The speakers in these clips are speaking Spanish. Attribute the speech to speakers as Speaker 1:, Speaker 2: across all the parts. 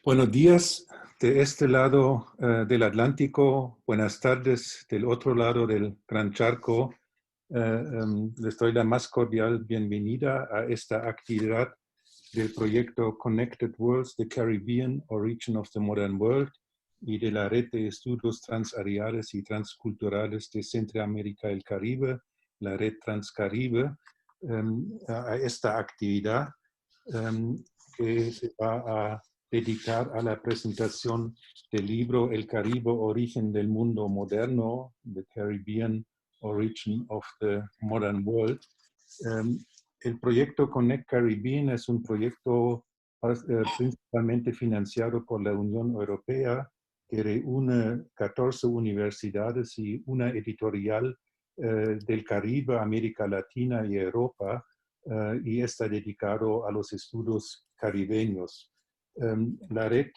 Speaker 1: Buenos días de este lado del Atlántico, buenas tardes del otro lado del Gran Charco. Les doy la más cordial bienvenida a esta actividad del proyecto Connected Worlds, the Caribbean Origin of the Modern World, y de la Red de Estudios Transariales y Transculturales de Centroamérica y el Caribe, la Red Transcaribe, a esta actividad que se va a dedicar a la presentación del libro El Caribe, Origen del Mundo Moderno, The Caribbean Origin of the Modern World. El proyecto Connect Caribbean es un proyecto principalmente financiado por la Unión Europea que reúne 14 universidades y una editorial del Caribe, América Latina y Europa, y está dedicado a los estudios caribeños. La red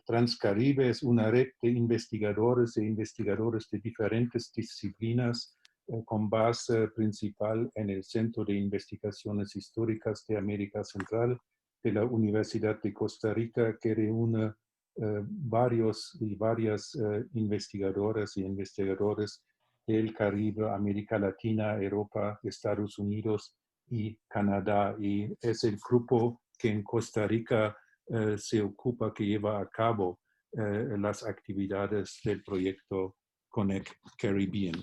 Speaker 1: Transcaribe es una red de investigadores e investigadores de diferentes disciplinas con base principal en el Centro de Investigaciones Históricas de América Central de la Universidad de Costa Rica, que reúne varias investigadoras y investigadores del Caribe, América Latina, Europa, Estados Unidos y Canadá. Y es el grupo que en Costa Rica se ocupa, que lleva a cabo las actividades del proyecto Connect Caribbean.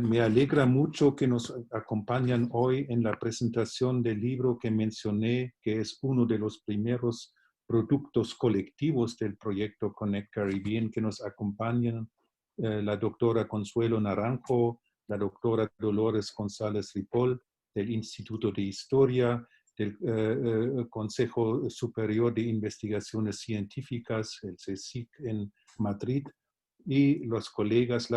Speaker 1: Me alegra mucho que nos acompañan hoy en la presentación del libro que mencioné, que es uno de los primeros productos colectivos del proyecto Connect Caribbean, que nos acompañan la doctora Consuelo Naranjo, la doctora Dolores González Ripoll, del Instituto de Historia, del Consejo Superior de Investigaciones Científicas, el CSIC en Madrid, y las colegas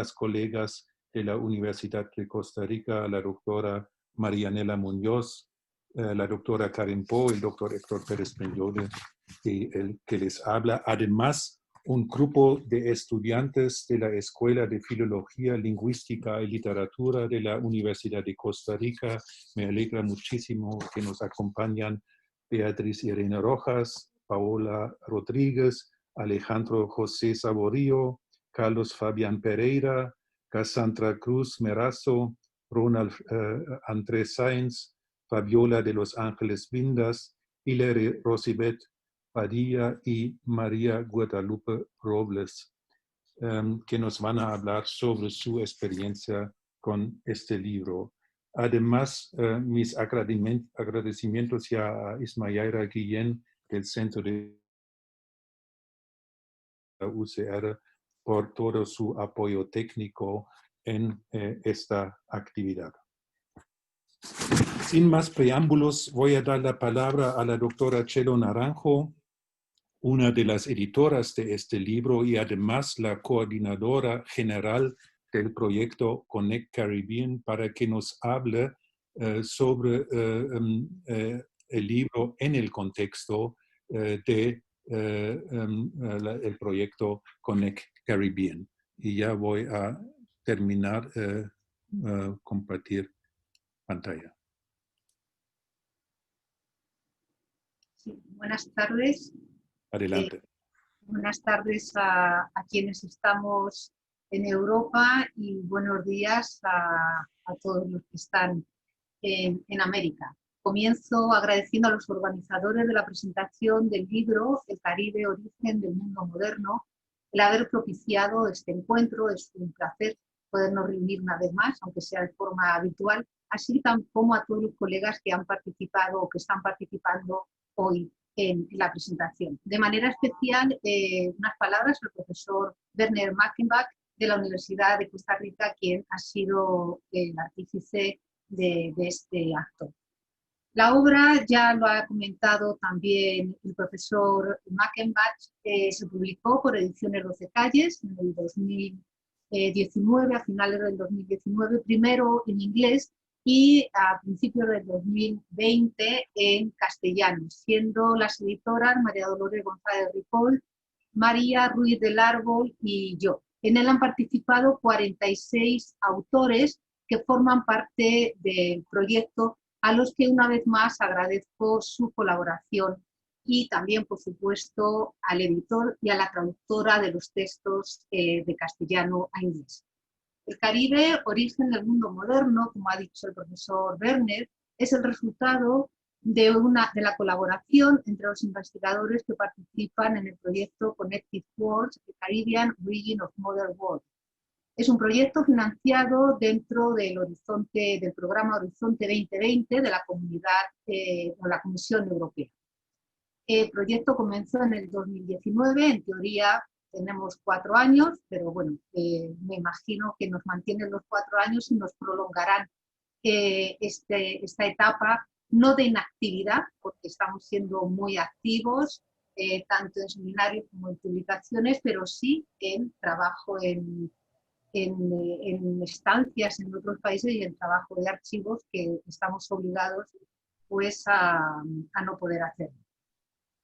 Speaker 1: de la Universidad de Costa Rica, la doctora Marianela Muñoz, la doctora Karen Po, el doctor Héctor Pérez Peñole, que les habla. Además, un grupo de estudiantes de la Escuela de Filología, Lingüística y Literatura de la Universidad de Costa Rica. Me alegra muchísimo que nos acompañan Beatriz Irene Rojas, Paola Rodríguez, Alejandro José Saborío, Carlos Fabián Pereira, Cassandra Cruz Merazo, Ronald Andrés Sáenz, Fabiola de Los Ángeles Vindas, Hilary Rosibet Padilla y María Guadalupe Robles, que nos van a hablar sobre su experiencia con este libro. Además, mis agradecimientos ya a Ismayaira Guillén del Centro de la UCR por todo su apoyo técnico en esta actividad. Sin más preámbulos, voy a dar la palabra a la doctora Chelo Naranjo, una de las editoras de este libro y además la coordinadora general del proyecto Connect Caribbean, para que nos hable sobre el libro en el contexto del proyecto Connect Caribbean. Y ya voy a terminar compartir pantalla.
Speaker 2: Sí, buenas tardes.
Speaker 1: Adelante.
Speaker 2: Buenas tardes a quienes estamos en Europa y buenos días a todos los que están en América. Comienzo agradeciendo a los organizadores de la presentación del libro El Caribe, Origen del Mundo Moderno, el haber propiciado este encuentro. Es un placer podernos reunir una vez más, aunque sea de forma habitual, así como a todos los colegas que han participado o que están participando hoy en la presentación. De manera especial, unas palabras al profesor Werner Mackenbach de la Universidad de Costa Rica, quien ha sido el artífice de este acto. La obra, ya lo ha comentado también el profesor Mackenbach, se publicó por Ediciones 12 Calles en el 2019, a finales del 2019, primero en inglés y a principios del 2020 en castellano, siendo las editoras María Dolores González Ripoll, María Ruiz del Árbol y yo. En él han participado 46 autores que forman parte del proyecto, a los que una vez más agradezco su colaboración y también, por supuesto, al editor y a la traductora de los textos de castellano a inglés. El Caribe, origen del mundo moderno, como ha dicho el profesor Werner, es el resultado de la colaboración entre los investigadores que participan en el proyecto Connected Worlds, the Caribbean Origin of Modern World. Es un proyecto financiado dentro del programa Horizonte 2020 de la Comunidad o la Comisión Europea. El proyecto comenzó en el 2019, en teoría tenemos 4 años, pero bueno, me imagino que nos mantienen los 4 años y nos prolongarán esta etapa, no de inactividad, porque estamos siendo muy activos, tanto en seminarios como en publicaciones, pero sí en trabajo en estancias en otros países y en trabajo de archivos que estamos obligados pues, a no poder hacerlo.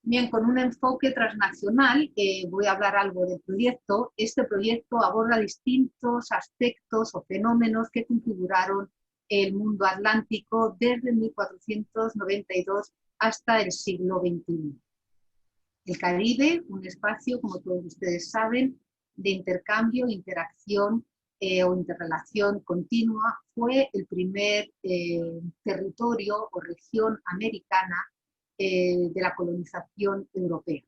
Speaker 2: Bien, con un enfoque transnacional, voy a hablar algo del proyecto. Este proyecto aborda distintos aspectos o fenómenos que configuraron el mundo atlántico desde 1492 hasta el siglo XXI. El Caribe, un espacio, como todos ustedes saben, de intercambio, interacción o interrelación continua, fue el primer territorio o región americana de la colonización europea.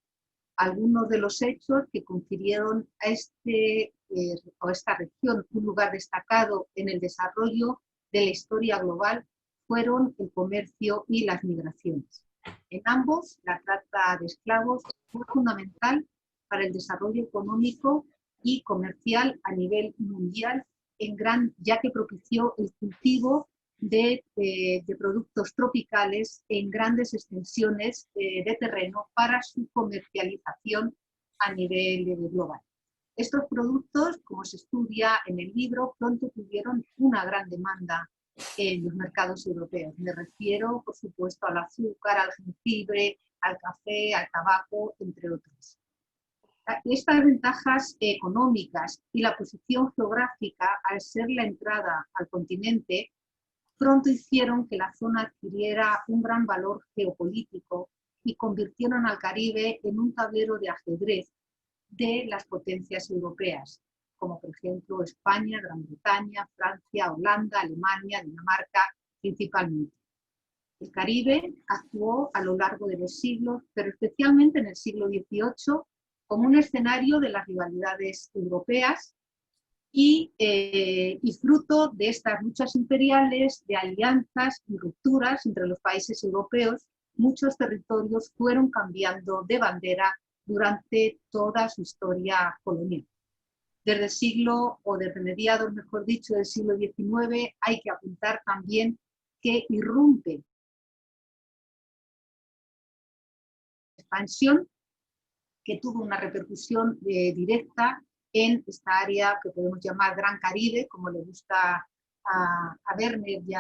Speaker 2: Algunos de los hechos que confirieron a esta región un lugar destacado en el desarrollo de la historia global fueron el comercio y las migraciones. En ambos, la trata de esclavos fue fundamental para el desarrollo económico y comercial a nivel mundial, ya que propició el cultivo de productos tropicales en grandes extensiones de terreno para su comercialización a nivel global. Estos productos, como se estudia en el libro, pronto tuvieron una gran demanda en los mercados europeos. Me refiero, por supuesto, al azúcar, al jengibre, al café, al tabaco, entre otros. Estas ventajas económicas y la posición geográfica, al ser la entrada al continente, pronto hicieron que la zona adquiriera un gran valor geopolítico y convirtieron al Caribe en un tablero de ajedrez de las potencias europeas, como por ejemplo España, Gran Bretaña, Francia, Holanda, Alemania, Dinamarca, principalmente. El Caribe actuó a lo largo de los siglos, pero especialmente en el siglo XVIII, como un escenario de las rivalidades europeas y fruto de estas luchas imperiales, de alianzas y rupturas entre los países europeos, muchos territorios fueron cambiando de bandera durante toda su historia colonial. Desde el siglo, o desde mediados, mejor dicho, del siglo XIX, hay que apuntar también que irrumpe expansión que tuvo una repercusión directa en esta área que podemos llamar Gran Caribe, como le gusta a Werner y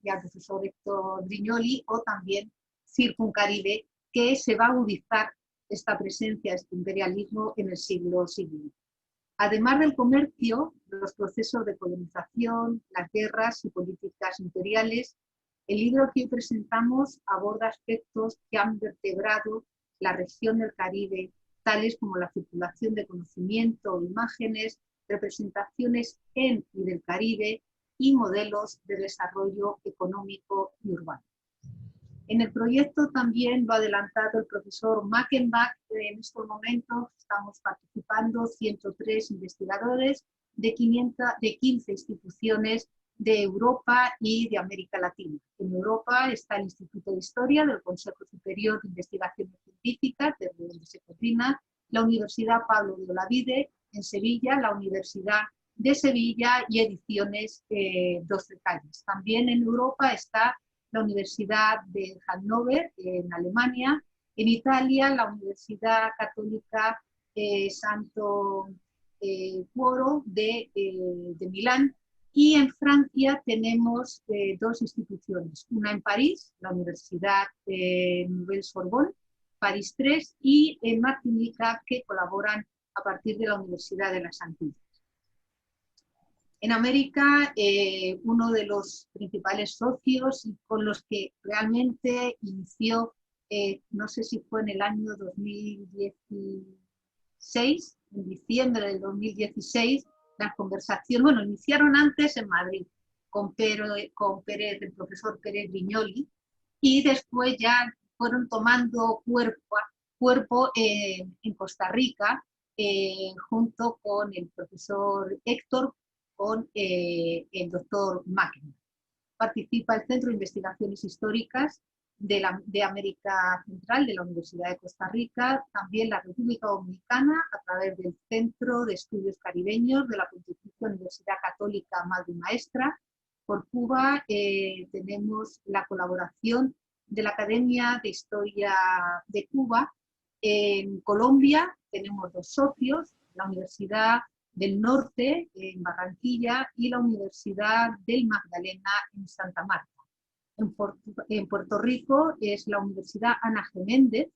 Speaker 2: al profesor Héctor Brignoli, o también Circuncaribe, que se va a agudizar esta presencia, este imperialismo en el siglo siguiente. Además del comercio, los procesos de colonización, las guerras y políticas imperiales, el libro que hoy presentamos aborda aspectos que han vertebrado la región del Caribe, tales como la circulación de conocimiento, imágenes, representaciones en y del Caribe y modelos de desarrollo económico y urbano. En el proyecto también lo ha adelantado el profesor Mackenbach. En estos momentos estamos participando 103 investigadores de 15 instituciones de Europa y de América Latina. En Europa está el Instituto de Historia del Consejo Superior de Investigaciones Científicas, desde donde se coordina, la Universidad Pablo de Olavide en Sevilla, la Universidad de Sevilla y Ediciones Dos Recalles. También en Europa está la Universidad de Hannover, en Alemania, en Italia la Universidad Católica Santo Cuoro de Milán, y en Francia tenemos 2 instituciones, una en París, la Universidad Nouvelle Sorbonne, París 3, y en Martinica, que colaboran a partir de la Universidad de las Antillas. En América, uno de los principales socios y con los que realmente inició no sé si fue en el año 2016, en diciembre del 2016, las conversaciones, bueno, iniciaron antes en Madrid con Pérez, el profesor Pérez Viñoli, y después ya fueron tomando cuerpo en Costa Rica, junto con el profesor Héctor, con el doctor Máquina. Participa el Centro de Investigaciones Históricas de América Central de la Universidad de Costa Rica, también la República Dominicana a través del Centro de Estudios Caribeños de la Pontificia Universidad Católica Madre y Maestra. Por Cuba tenemos la colaboración de la Academia de Historia de Cuba. En Colombia tenemos 2 socios, la Universidad del Norte en Barranquilla y la Universidad del Magdalena en Santa Marta. En Puerto Rico es la Universidad Ana G. Méndez,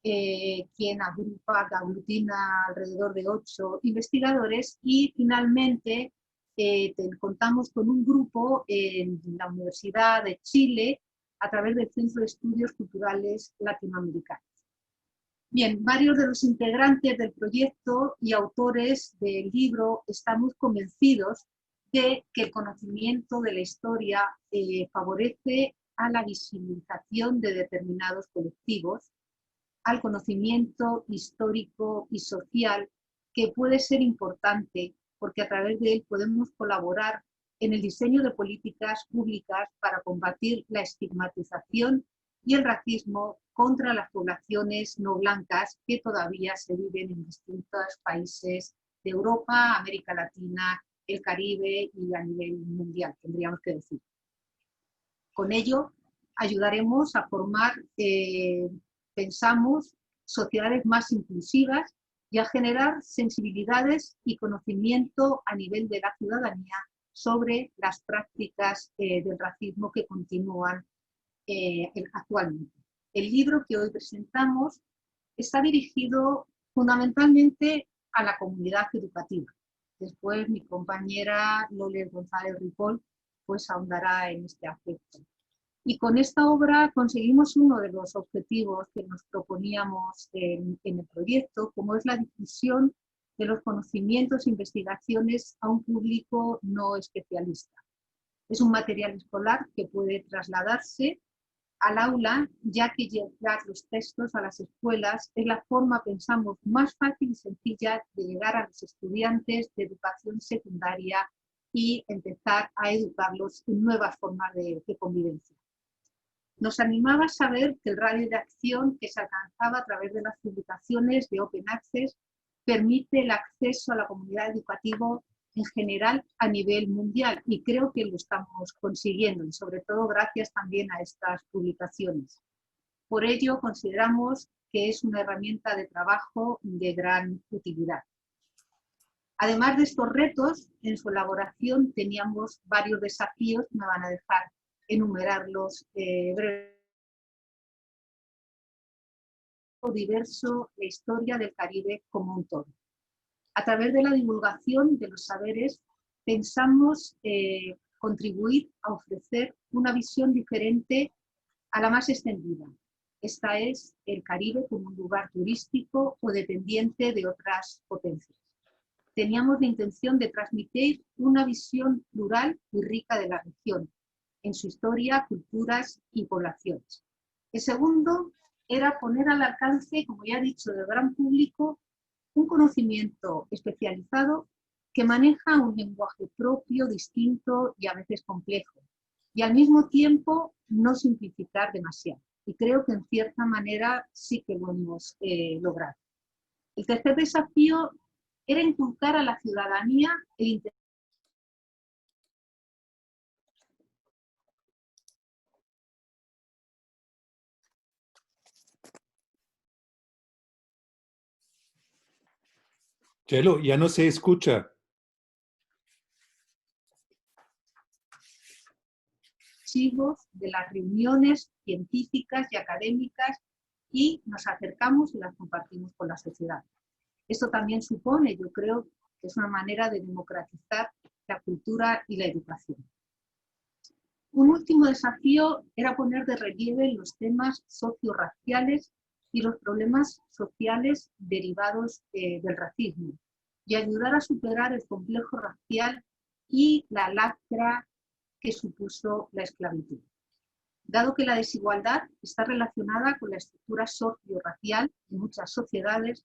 Speaker 2: quien aglutina alrededor de 8 investigadores, y finalmente contamos con un grupo en la Universidad de Chile a través del Centro de Estudios Culturales Latinoamericanos. Bien, varios de los integrantes del proyecto y autores del libro estamos convencidos de que el conocimiento de la historia favorece a la visibilización de determinados colectivos, al conocimiento histórico y social, que puede ser importante porque a través de él podemos colaborar en el diseño de políticas públicas para combatir la estigmatización y el racismo contra las poblaciones no blancas que todavía se viven en distintos países de Europa, América Latina, el Caribe y a nivel mundial, tendríamos que decir. Con ello ayudaremos a formar, pensamos, sociedades más inclusivas y a generar sensibilidades y conocimiento a nivel de la ciudadanía sobre las prácticas del racismo que continúan actualmente. El libro que hoy presentamos está dirigido fundamentalmente a la comunidad educativa. Después mi compañera Loles González Ripoll pues ahondará en este aspecto. Y con esta obra conseguimos uno de los objetivos que nos proponíamos en el proyecto, como es la difusión de los conocimientos e investigaciones a un público no especialista. Es un material escolar que puede trasladarse al aula, ya que llevar los textos a las escuelas es la forma, pensamos, más fácil y sencilla de llegar a los estudiantes de educación secundaria y empezar a educarlos en nuevas formas de convivencia. Nos animaba a saber que el radio de acción que se alcanzaba a través de las publicaciones de Open Access permite el acceso a la comunidad educativa en general a nivel mundial, y creo que lo estamos consiguiendo, y sobre todo gracias también a estas publicaciones. Por ello consideramos que es una herramienta de trabajo de gran utilidad. Además de estos retos, en su elaboración teníamos varios desafíos que me van a dejar enumerarlos brevemente. Diverso, la historia del Caribe como un todo. A través de la divulgación de los saberes, pensamos contribuir a ofrecer una visión diferente a la más extendida. Esta es el Caribe como un lugar turístico o dependiente de otras potencias. Teníamos la intención de transmitir una visión plural y rica de la región, en su historia, culturas y poblaciones. El segundo era poner al alcance, como ya he dicho, del gran público, un conocimiento especializado que maneja un lenguaje propio, distinto y a veces complejo, y al mismo tiempo no simplificar demasiado. Y creo que en cierta manera sí que lo hemos logrado. El tercer desafío era inculcar a la ciudadanía el interés.
Speaker 1: Chelo, ya no se escucha.
Speaker 2: De las reuniones científicas y académicas, y nos acercamos y las compartimos con la sociedad. Esto también supone, yo creo, que es una manera de democratizar la cultura y la educación. Un último desafío era poner de relieve los temas sociorraciales y los problemas sociales derivados del racismo y ayudar a superar el complejo racial y la lacra que supuso la esclavitud. Dado que la desigualdad está relacionada con la estructura socio-racial en muchas sociedades,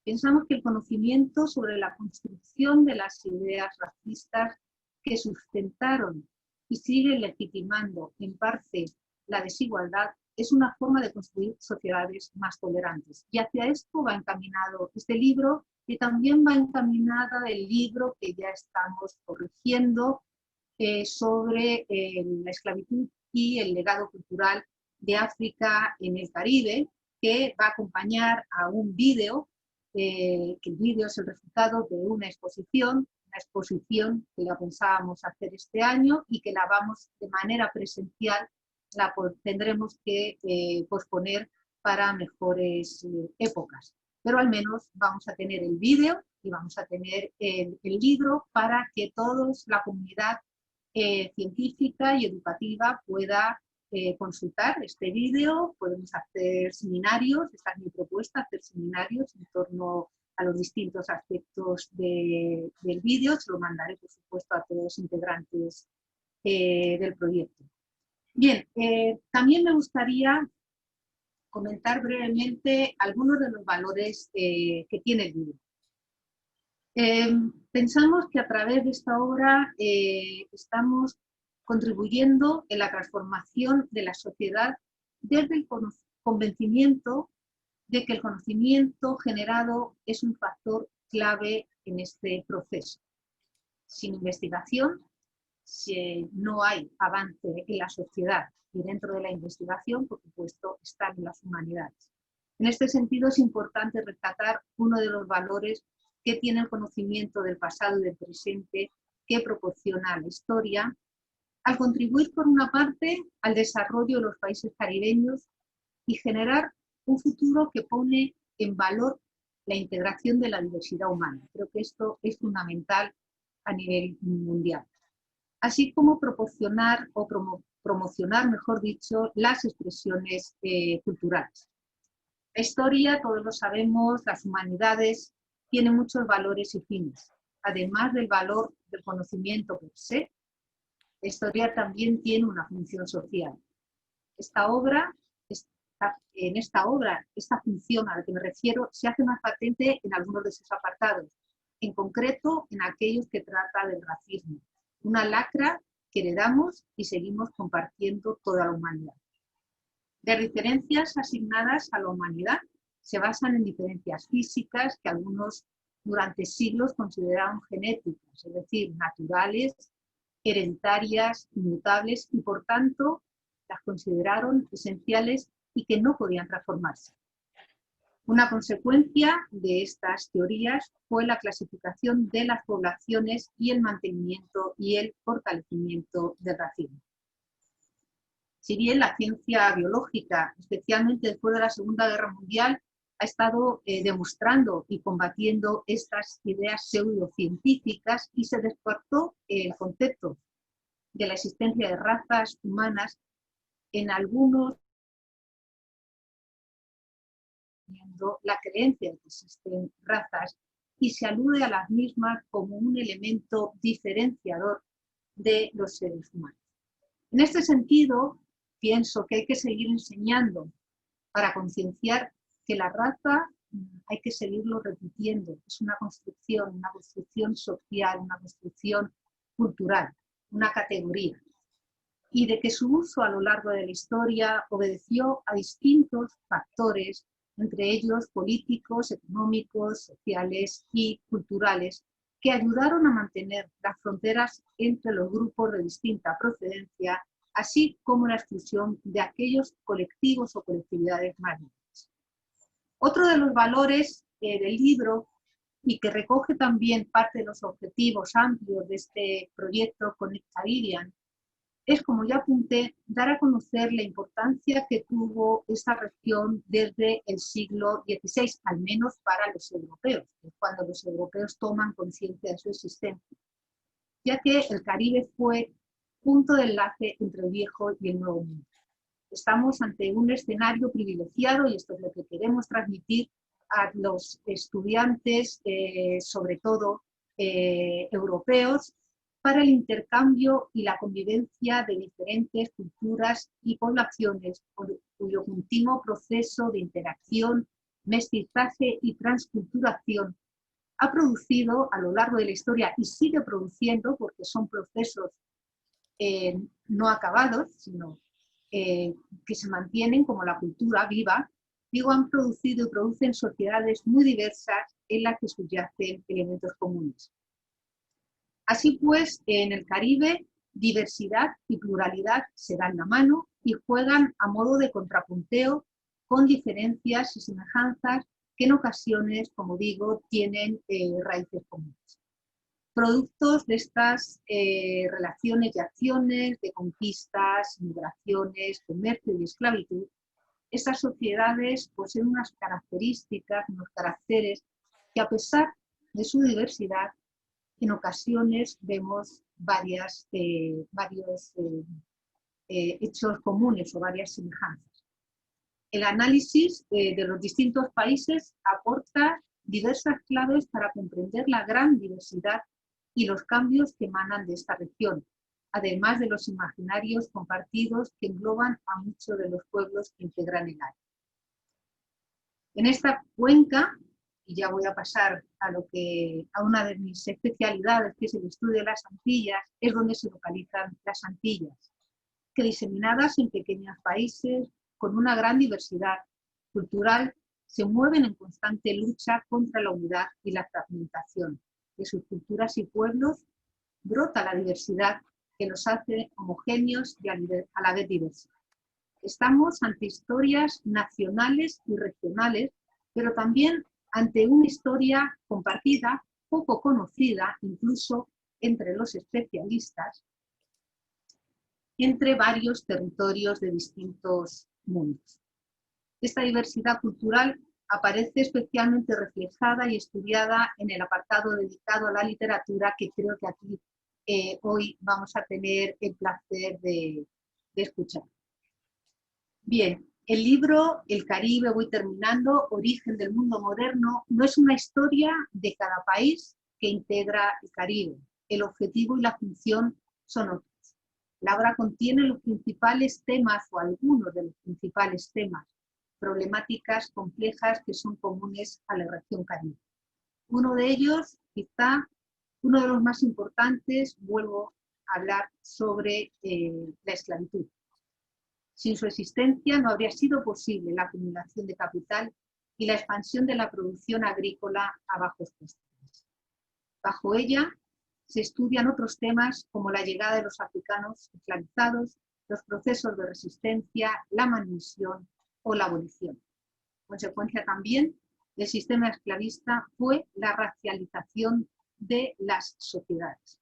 Speaker 2: pensamos que el conocimiento sobre la construcción de las ideas racistas que sustentaron y siguen legitimando en parte la desigualdad es una forma de construir sociedades más tolerantes. Y hacia esto va encaminado este libro, y también va encaminada el libro que ya estamos corrigiendo sobre la esclavitud y el legado cultural de África en el Caribe, que va a acompañar a un vídeo, que el vídeo es el resultado de una exposición que la pensábamos hacer este año y que la vamos de manera presencial, la tendremos que posponer para mejores épocas. Pero al menos vamos a tener el vídeo y vamos a tener el libro para que todos, la comunidad científica y educativa, pueda consultar este vídeo. Podemos hacer seminarios, esta es mi propuesta, hacer seminarios en torno a los distintos aspectos del vídeo. Se lo mandaré, por supuesto, a todos los integrantes del proyecto. Bien, también me gustaría comentar brevemente algunos de los valores que tiene el libro. Pensamos que a través de esta obra estamos contribuyendo en la transformación de la sociedad desde el convencimiento de que el conocimiento generado es un factor clave en este proceso. Sin investigación, no hay avance en la sociedad, y dentro de la investigación, por supuesto, están las humanidades. En este sentido, es importante rescatar uno de los valores que tiene el conocimiento del pasado y del presente que proporciona la historia, al contribuir, por una parte, al desarrollo de los países caribeños y generar un futuro que pone en valor la integración de la diversidad humana. Creo que esto es fundamental a nivel mundial. Así como proporcionar o promocionar, mejor dicho, las expresiones culturales. La historia, todos lo sabemos, las humanidades tienen muchos valores y fines. Además del valor del conocimiento per se, la historia también tiene una función social. Esta función a la que me refiero se hace más patente en algunos de sus apartados, en concreto en aquellos que trata del racismo, una lacra que heredamos y seguimos compartiendo toda la humanidad. Las diferencias asignadas a la humanidad se basan en diferencias físicas que algunos durante siglos consideraron genéticas, es decir, naturales, hereditarias, inmutables, y por tanto las consideraron esenciales y que no podían transformarse. Una consecuencia de estas teorías fue la clasificación de las poblaciones y el mantenimiento y el fortalecimiento del racismo. Si bien la ciencia biológica, especialmente después de la Segunda Guerra Mundial, ha estado demostrando y combatiendo estas ideas pseudocientíficas y se descartó el concepto de la existencia de razas humanas, en algunos la creencia de que existen razas y se alude a las mismas como un elemento diferenciador de los seres humanos. En este sentido, pienso que hay que seguir enseñando para concienciar que la raza hay que seguirlo repitiendo. Es una construcción social, una construcción cultural, una categoría. Y de que su uso a lo largo de la historia obedeció a distintos factores, entre ellos políticos, económicos, sociales y culturales, que ayudaron a mantener las fronteras entre los grupos de distinta procedencia, así como la exclusión de aquellos colectivos o colectividades más débiles. Otro de los valores del libro, y que recoge también parte de los objetivos amplios de este proyecto Connect Caribbean, es, como ya apunté, dar a conocer la importancia que tuvo esta región desde el siglo XVI, al menos para los europeos, cuando los europeos toman conciencia de su existencia, ya que el Caribe fue punto de enlace entre el viejo y el nuevo mundo. Estamos ante un escenario privilegiado y esto es lo que queremos transmitir a los estudiantes, sobre todo europeos, para el intercambio y la convivencia de diferentes culturas y poblaciones, cuyo continuo proceso de interacción, mestizaje y transculturación ha producido a lo largo de la historia y sigue produciendo, porque son procesos no acabados, sino que se mantienen como la cultura viva, digo, han producido y producen sociedades muy diversas en las que subyacen elementos comunes. Así pues, en el Caribe, diversidad y pluralidad se dan la mano y juegan a modo de contrapunteo con diferencias y semejanzas que en ocasiones, como digo, tienen raíces comunes. Productos de estas relaciones y acciones de conquistas, migraciones, comercio y esclavitud, estas sociedades poseen unas características, unos caracteres que a pesar de su diversidad, en ocasiones vemos varios hechos comunes o varias semejanzas. El análisis de los distintos países aporta diversas claves para comprender la gran diversidad y los cambios que emanan de esta región, además de los imaginarios compartidos que engloban a muchos de los pueblos que integran el área. En esta cuenca, y ya voy a pasar a una de mis especialidades, que es el estudio de las Antillas, es donde se localizan las Antillas, que diseminadas en pequeños países con una gran diversidad cultural, se mueven en constante lucha contra la unidad y la fragmentación. De sus culturas y pueblos brota la diversidad que los hace homogéneos y a la vez diversos. Estamos ante historias nacionales y regionales, pero también ante una historia compartida, poco conocida, incluso entre los especialistas, entre varios territorios de distintos mundos. Esta diversidad cultural aparece especialmente reflejada y estudiada en el apartado dedicado a la literatura, que creo que aquí hoy vamos a tener el placer de escuchar. Bien, el libro El Caribe, voy terminando, Origen del Mundo Moderno, no es una historia de cada país que integra el Caribe. El objetivo y la función son otros. La obra contiene los principales temas o algunos de los principales temas, problemáticas complejas que son comunes a la región caribe. Uno de ellos, quizá uno de los más importantes, vuelvo a hablar sobre la esclavitud. Sin su existencia no habría sido posible la acumulación de capital y la expansión de la producción agrícola a bajos costes. Bajo ella se estudian otros temas como la llegada de los africanos esclavizados, los procesos de resistencia, la manumisión o la abolición. Consecuencia también del sistema esclavista fue la racialización de las sociedades.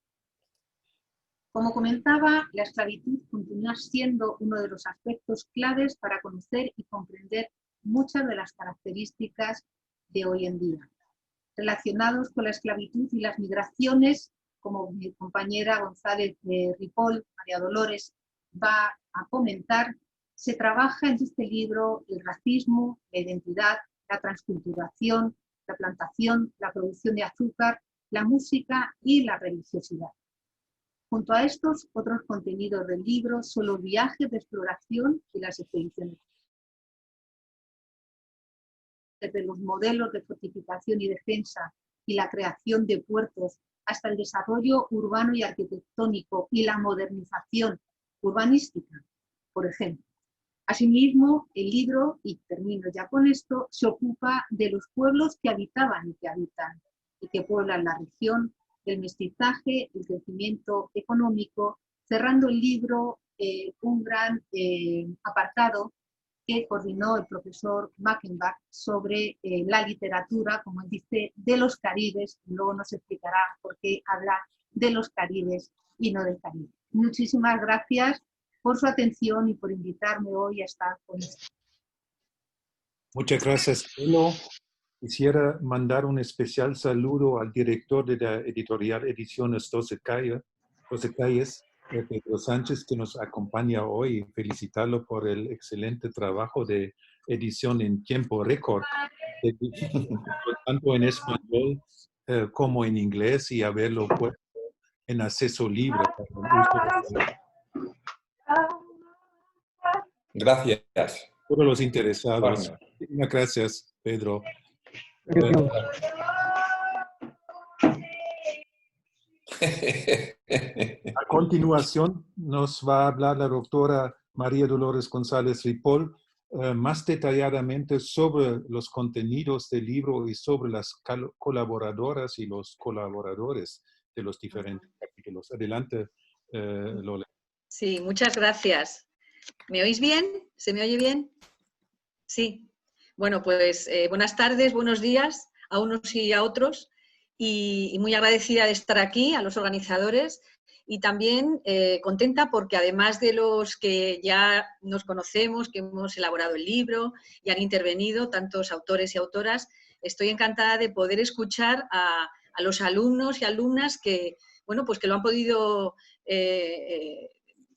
Speaker 2: Como comentaba, la esclavitud continúa siendo uno de los aspectos claves para conocer y comprender muchas de las características de hoy en día. Relacionados con la esclavitud y las migraciones, como mi compañera González de Ripoll, María Dolores, va a comentar, se trabaja en este libro el racismo, la identidad, la transculturación, la plantación, la producción de azúcar, la música y la religiosidad. Junto a estos, otros contenidos del libro son los viajes de exploración y las expediciones. Desde los modelos de fortificación y defensa y la creación de puertos hasta el desarrollo urbano y arquitectónico y la modernización urbanística, por ejemplo. Asimismo, el libro, y termino ya con esto, se ocupa de los pueblos que habitaban y que habitan y que pueblan la región, el mestizaje, el crecimiento económico, cerrando el libro un gran apartado que coordinó el profesor Mackenbach sobre la literatura, como él dice, de los Caribes. Luego nos explicará por qué habla de los Caribes y no del Caribe. Muchísimas gracias por su atención y por invitarme hoy a estar con ustedes.
Speaker 1: Muchas gracias, Elo. Quisiera mandar un especial saludo al director de la editorial Ediciones 12 Calles, Pedro Sánchez, que nos acompaña hoy, felicitarlo por el excelente trabajo de edición en tiempo récord, tanto en español como en inglés, y haberlo puesto en acceso libre para el uso de
Speaker 3: Gracias.
Speaker 1: todos los interesados.
Speaker 3: Bueno.
Speaker 1: Muchas gracias, Pedro. A continuación nos va a hablar la doctora María Dolores González Ripoll más detalladamente sobre los contenidos del libro y sobre las colaboradoras y los colaboradores de los diferentes capítulos. Adelante, Lola.
Speaker 4: Sí, muchas gracias. ¿Me oís bien? ¿Se me oye bien? Sí. Bueno, pues buenas tardes, buenos días a unos y a otros, y muy agradecida de estar aquí, a los organizadores, y también contenta porque además de los que ya nos conocemos, que hemos elaborado el libro y han intervenido, tantos autores y autoras, estoy encantada de poder escuchar a los alumnos y alumnas que, bueno, pues que lo han podido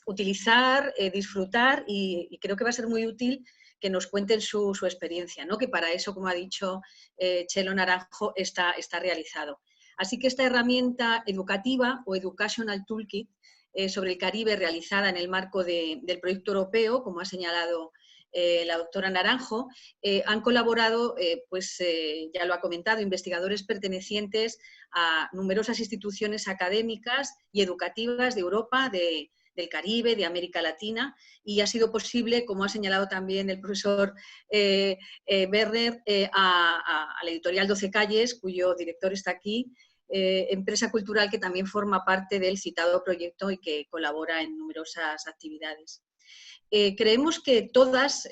Speaker 4: utilizar, disfrutar, y creo que va a ser muy útil que nos cuenten su experiencia, ¿no? Que para eso, como ha dicho Chelo Naranjo, está realizado. Así que esta herramienta educativa o Educational Toolkit sobre el Caribe, realizada en el marco del proyecto europeo, como ha señalado la doctora Naranjo, han colaborado, ya lo ha comentado, investigadores pertenecientes a numerosas instituciones académicas y educativas de Europa, del Caribe, de América Latina, y ha sido posible, como ha señalado también el profesor Werner, a la editorial 12 Calles, cuyo director está aquí, empresa cultural que también forma parte del citado proyecto y que colabora en numerosas actividades. Creemos que todas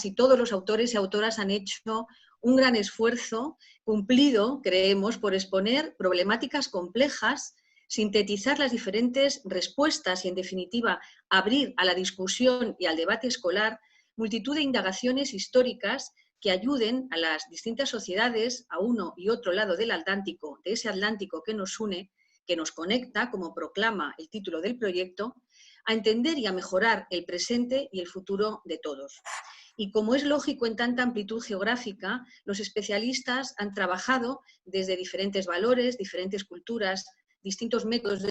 Speaker 4: y todos los autores y autoras han hecho un gran esfuerzo, cumplido, creemos, por exponer problemáticas complejas, sintetizar las diferentes respuestas y, en definitiva, abrir a la discusión y al debate escolar multitud de indagaciones históricas que ayuden a las distintas sociedades a uno y otro lado del Atlántico, de ese Atlántico que nos une, que nos conecta, como proclama el título del proyecto, a entender y a mejorar el presente y el futuro de todos. Y como es lógico en tanta amplitud geográfica, los especialistas han trabajado desde diferentes valores, diferentes culturas, distintos métodos de...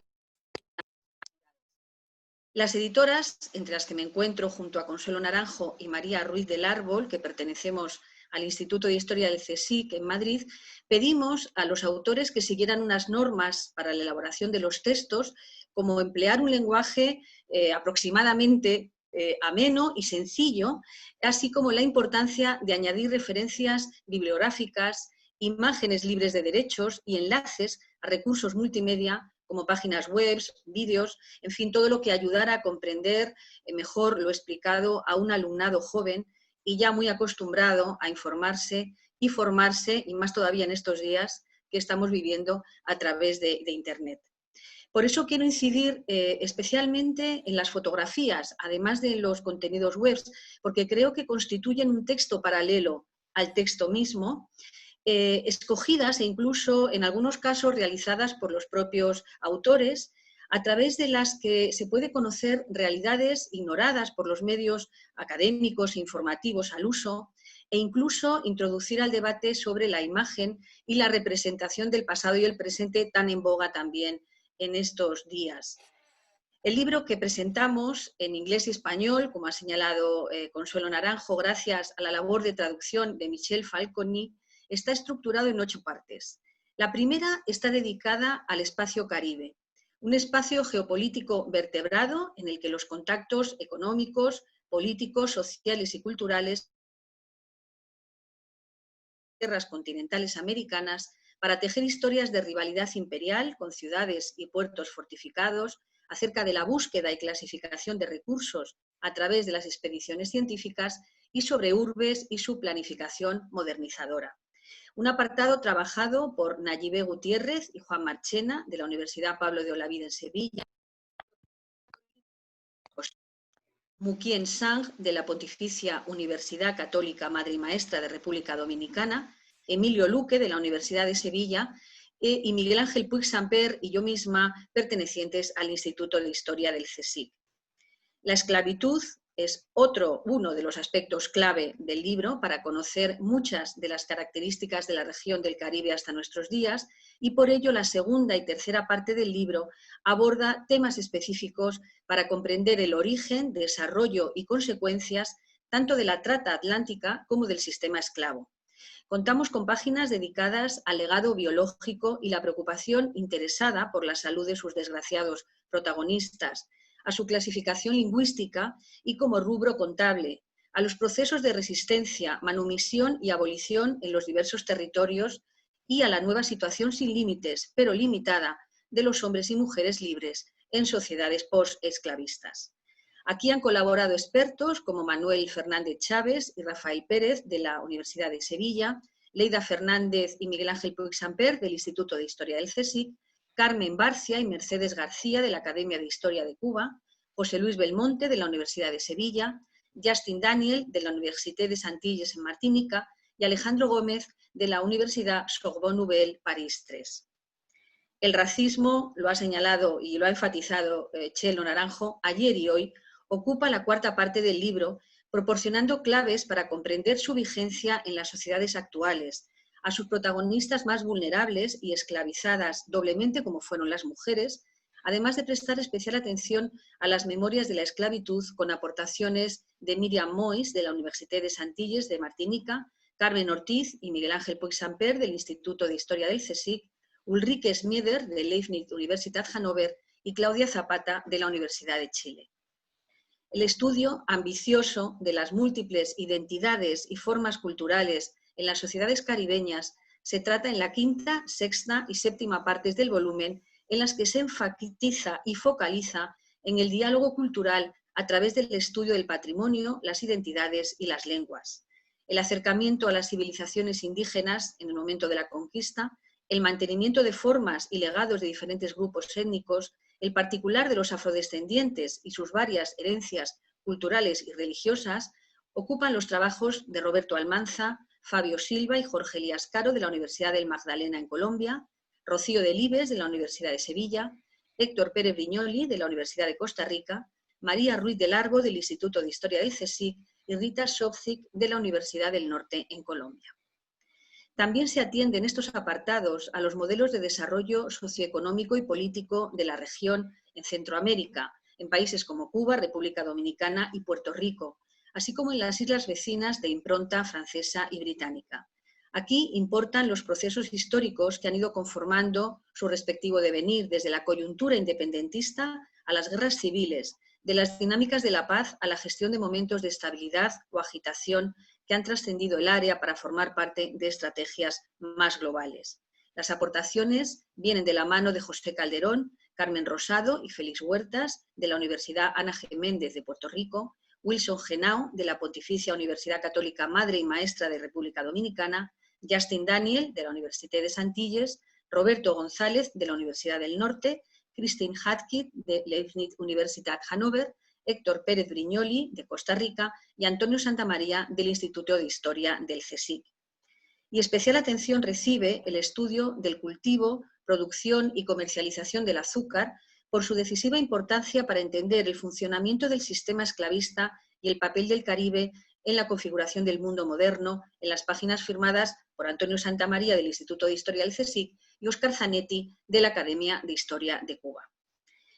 Speaker 4: Las editoras, entre las que me encuentro junto a Consuelo Naranjo y María Ruiz del Árbol, que pertenecemos al Instituto de Historia del CSIC en Madrid, pedimos a los autores que siguieran unas normas para la elaboración de los textos, como emplear un lenguaje aproximadamente ameno y sencillo, así como la importancia de añadir referencias bibliográficas, imágenes libres de derechos y enlaces a recursos multimedia como páginas web, vídeos, en fin, todo lo que ayudara a comprender mejor lo explicado a un alumnado joven y ya muy acostumbrado a informarse y formarse, y más todavía en estos días que estamos viviendo a través de Internet. Por eso quiero incidir especialmente en las fotografías, además de los contenidos web, porque creo que constituyen un texto paralelo al texto mismo, escogidas e incluso en algunos casos realizadas por los propios autores, a través de las que se puede conocer realidades ignoradas por los medios académicos e informativos al uso, e incluso introducir al debate sobre la imagen y la representación del pasado y el presente, tan en boga también en estos días. El libro que presentamos en inglés y español, como ha señalado Consuelo Naranjo, gracias a la labor de traducción de Michel Falconi, está estructurado en 8 partes. La primera está dedicada al espacio Caribe, un espacio geopolítico vertebrado en el que los contactos económicos, políticos, sociales y culturales de tierras continentales americanas para tejer historias de rivalidad imperial con ciudades y puertos fortificados, acerca de la búsqueda y clasificación de recursos a través de las expediciones científicas y sobre urbes y su planificación modernizadora. Un apartado trabajado por Nayibe Gutiérrez y Juan Marchena, de la Universidad Pablo de Olavide en Sevilla, Mukien Sang, de la Pontificia Universidad Católica Madre y Maestra de República Dominicana, Emilio Luque, de la Universidad de Sevilla, y Miguel Ángel Puig Samper y yo misma, pertenecientes al Instituto de Historia del CSIC. La esclavitud es uno de los aspectos clave del libro para conocer muchas de las características de la región del Caribe hasta nuestros días, y por ello la segunda y tercera parte del libro aborda temas específicos para comprender el origen, desarrollo y consecuencias tanto de la trata atlántica como del sistema esclavo. Contamos con páginas dedicadas al legado biológico y la preocupación interesada por la salud de sus desgraciados protagonistas, a su clasificación lingüística y como rubro contable, a los procesos de resistencia, manumisión y abolición en los diversos territorios y a la nueva situación sin límites, pero limitada, de los hombres y mujeres libres en sociedades post-esclavistas. Aquí han colaborado expertos como Manuel Fernández Chávez y Rafael Pérez de la Universidad de Sevilla, Leida Fernández y Miguel Ángel Puig Samper del Instituto de Historia del CSIC, Carmen Barcia y Mercedes García de la Academia de Historia de Cuba, José Luis Belmonte de la Universidad de Sevilla, Justin Daniel de la Université des Antilles en Martinica y Alejandro Gómez de la Universidad Sorbonne Nouvelle París III. El racismo, lo ha señalado y lo ha enfatizado Txelo Naranjo, ayer y hoy, ocupa la cuarta parte del libro, proporcionando claves para comprender su vigencia en las sociedades actuales, a sus protagonistas más vulnerables y esclavizadas doblemente como fueron las mujeres, además de prestar especial atención a las memorias de la esclavitud con aportaciones de Miriam Mois de la Université des Antilles de Martinica, Carmen Ortiz y Miguel Ángel Puig Samper del Instituto de Historia del CSIC, Ulrike Schmieder de Leibniz Universitat Hannover y Claudia Zapata de la Universidad de Chile. El estudio ambicioso de las múltiples identidades y formas culturales en las sociedades caribeñas se trata en la quinta, sexta y séptima partes del volumen, en las que se enfatiza y focaliza en el diálogo cultural a través del estudio del patrimonio, las identidades y las lenguas, el acercamiento a las civilizaciones indígenas en el momento de la conquista, el mantenimiento de formas y legados de diferentes grupos étnicos, el particular de los afrodescendientes y sus varias herencias culturales y religiosas, ocupan los trabajos de Roberto Almanza, Fabio Silva y Jorge Elías Caro de la Universidad del Magdalena en Colombia, Rocío Delibes de la Universidad de Sevilla, Héctor Pérez Brignoli de la Universidad de Costa Rica, María Ruiz del Arbo del Instituto de Historia del CSIC y Rita Sobzik de la Universidad del Norte en Colombia. También se atiende en estos apartados a los modelos de desarrollo socioeconómico y político de la región en Centroamérica, en países como Cuba, República Dominicana y Puerto Rico, así como en las islas vecinas de impronta francesa y británica. Aquí importan los procesos históricos que han ido conformando su respectivo devenir, desde la coyuntura independentista a las guerras civiles, de las dinámicas de la paz a la gestión de momentos de estabilidad o agitación que han trascendido el área para formar parte de estrategias más globales. Las aportaciones vienen de la mano de José Calderón, Carmen Rosado y Félix Huertas, de la Universidad Ana G. Méndez de Puerto Rico, Wilson Genao, de la Pontificia Universidad Católica Madre y Maestra de República Dominicana, Justin Daniel, de la Université des Antilles, Roberto González, de la Universidad del Norte, Christine Hadkit, de Leibniz Universitat Hannover, Héctor Pérez Brignoli, de Costa Rica, y Antonio Santamaría, del Instituto de Historia del CSIC. Y especial atención recibe el estudio del cultivo, producción y comercialización del azúcar por su decisiva importancia para entender el funcionamiento del sistema esclavista y el papel del Caribe en la configuración del mundo moderno, en las páginas firmadas por Antonio Santamaría del Instituto de Historia del CSIC y Óscar Zanetti de la Academia de Historia de Cuba.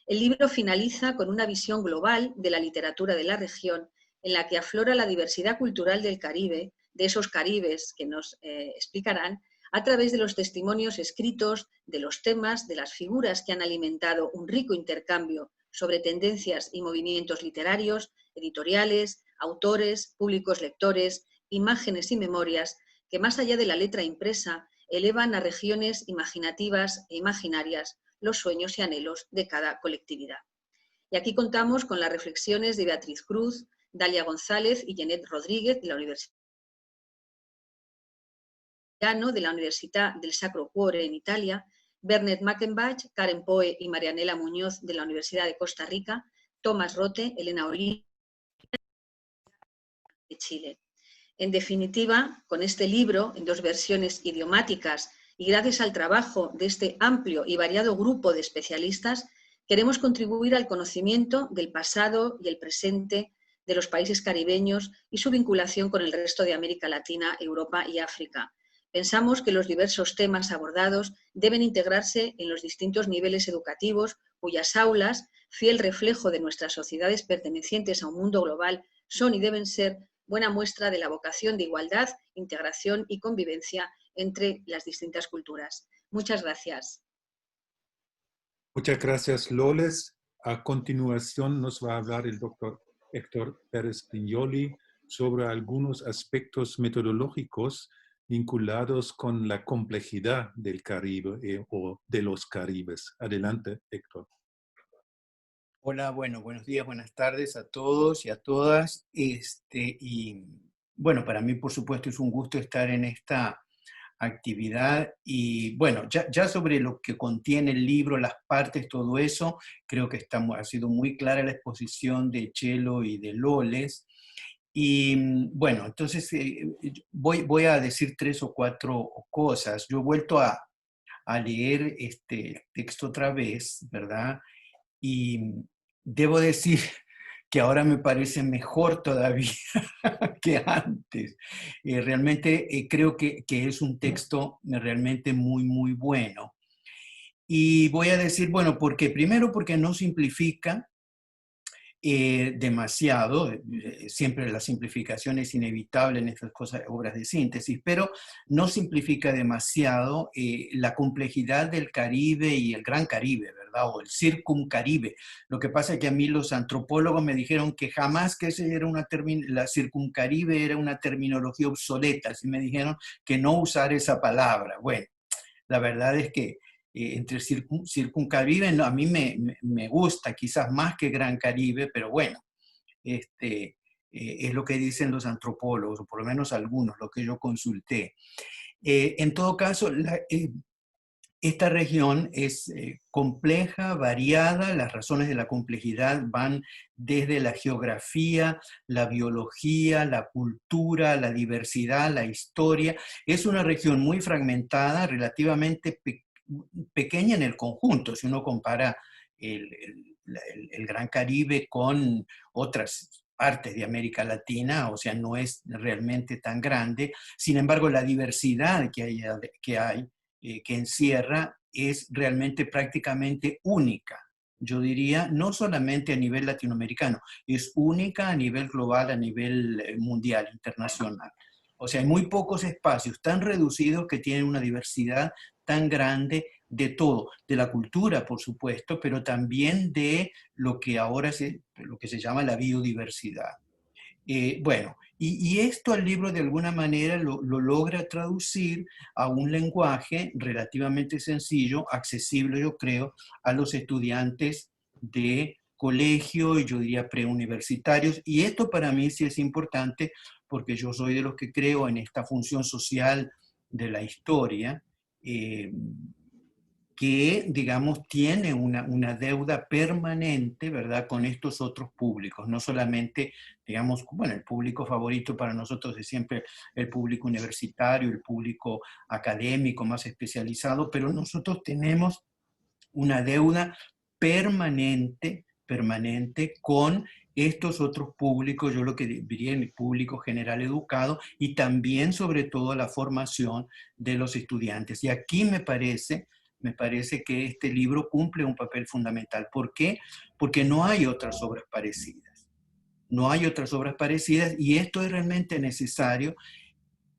Speaker 4: El libro finaliza con una visión global de la literatura de la región, en la que aflora la diversidad cultural del Caribe, de esos caribes que nos explicarán, a través de los testimonios escritos, de los temas, de las figuras que han alimentado un rico intercambio sobre tendencias y movimientos literarios, editoriales, autores, públicos lectores, imágenes y memorias que, más allá de la letra impresa, elevan a regiones imaginativas e imaginarias los sueños y anhelos de cada colectividad. Y aquí contamos con las reflexiones de Beatriz Cruz, Dalia González y Jeanette Rodríguez de la Universidad de la Università del Sacro Cuore en Italia, Bernet Mackenbach, Karen Poe y Marianela Muñoz de la Universidad de Costa Rica, Tomás Rote, Elena Olí de Chile. En definitiva, con este libro, en dos versiones idiomáticas y gracias al trabajo de este amplio y variado grupo de especialistas, queremos contribuir al conocimiento del pasado y el presente de los países caribeños y su vinculación con el resto de América Latina, Europa y África. Pensamos que los diversos temas abordados deben integrarse en los distintos niveles educativos, cuyas aulas, fiel reflejo de nuestras sociedades pertenecientes a un mundo global, son y deben ser buena muestra de la vocación de igualdad, integración y convivencia entre las distintas culturas. Muchas gracias.
Speaker 1: Muchas gracias, Loles. A continuación nos va a hablar el doctor Héctor Pérez Pignoli sobre algunos aspectos metodológicos vinculados con la complejidad del Caribe o de los Caribes. Adelante, Héctor.
Speaker 5: Hola, bueno, buenos días, buenas tardes a todos y a todas. Y bueno, para mí, por supuesto, es un gusto estar en esta actividad. Y bueno, ya sobre lo que contiene el libro, las partes, todo eso, creo que ha sido muy clara la exposición de Chelo y de Loles. Y bueno, entonces voy a decir 3 o 4 cosas. Yo he vuelto a leer este texto otra vez, ¿verdad? Y debo decir que ahora me parece mejor todavía que antes. Realmente creo que es un texto realmente muy, muy bueno. Y voy a decir, bueno, primero porque no simplifica demasiado, siempre la simplificación es inevitable en estas cosas, obras de síntesis, pero no simplifica demasiado la complejidad del Caribe y el Gran Caribe, ¿verdad? O el Circumcaribe. Lo que pasa es que a mí los antropólogos me dijeron que jamás que la Circumcaribe era una terminología obsoleta, así me dijeron que no usar esa palabra. Bueno, la verdad es que entre Circumcaribe, no, a mí me gusta quizás más que Gran Caribe, pero bueno, es lo que dicen los antropólogos, o por lo menos algunos, lo que yo consulté. En todo caso, esta región es compleja, variada, las razones de la complejidad van desde la geografía, la biología, la cultura, la diversidad, la historia. Es una región muy fragmentada, relativamente pequeña en el conjunto, si uno compara el Gran Caribe con otras partes de América Latina, o sea, no es realmente tan grande. Sin embargo, la diversidad que encierra es realmente prácticamente única. Yo diría, no solamente a nivel latinoamericano, es única a nivel global, a nivel mundial, internacional. O sea, hay muy pocos espacios tan reducidos que tienen una diversidad tan grande de todo, de la cultura, por supuesto, pero también de lo que ahora lo que se llama la biodiversidad. Bueno, y esto el libro de alguna manera lo logra traducir a un lenguaje relativamente sencillo, accesible, yo creo, a los estudiantes de colegio y yo diría preuniversitarios. Y esto para mí sí es importante porque yo soy de los que creo en esta función social de la historia, que, digamos, tiene una deuda permanente, ¿verdad?, con estos otros públicos, no solamente, digamos, bueno, el público favorito para nosotros es siempre el público universitario, el público académico más especializado, pero nosotros tenemos una deuda permanente con estos otros públicos, yo lo que diría el público general educado, y también sobre todo la formación de los estudiantes. Y aquí me parece que este libro cumple un papel fundamental. ¿Por qué? Porque no hay otras obras parecidas. No hay otras obras parecidas y esto es realmente necesario.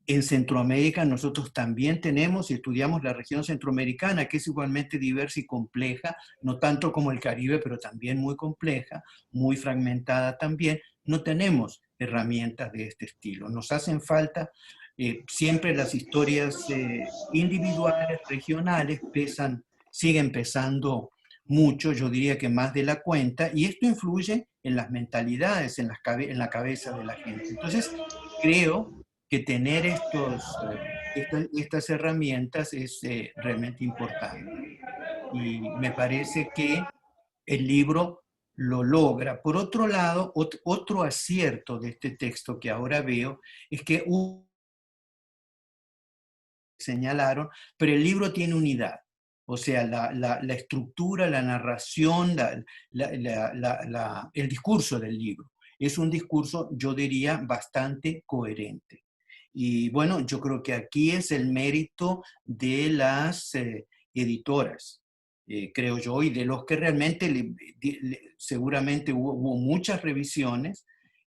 Speaker 5: En Centroamérica nosotros también tenemos y estudiamos la región centroamericana, que es igualmente diversa y compleja, no tanto como el Caribe, pero también muy compleja, muy fragmentada también. No tenemos herramientas de este estilo. Nos hacen falta siempre las historias individuales, regionales, siguen pesando mucho, yo diría que más de la cuenta, y esto influye en las mentalidades, en la cabeza de la gente. Entonces, creo que tener estas herramientas es realmente importante. Y me parece que el libro lo logra. Por otro lado, otro acierto de este texto que ahora veo es que señalaron, pero el libro tiene unidad. O sea, la estructura, la narración, el discurso del libro. Es un discurso, yo diría, bastante coherente. Y bueno, yo creo que aquí es el mérito de las editoras, creo yo, y de los que realmente seguramente hubo muchas revisiones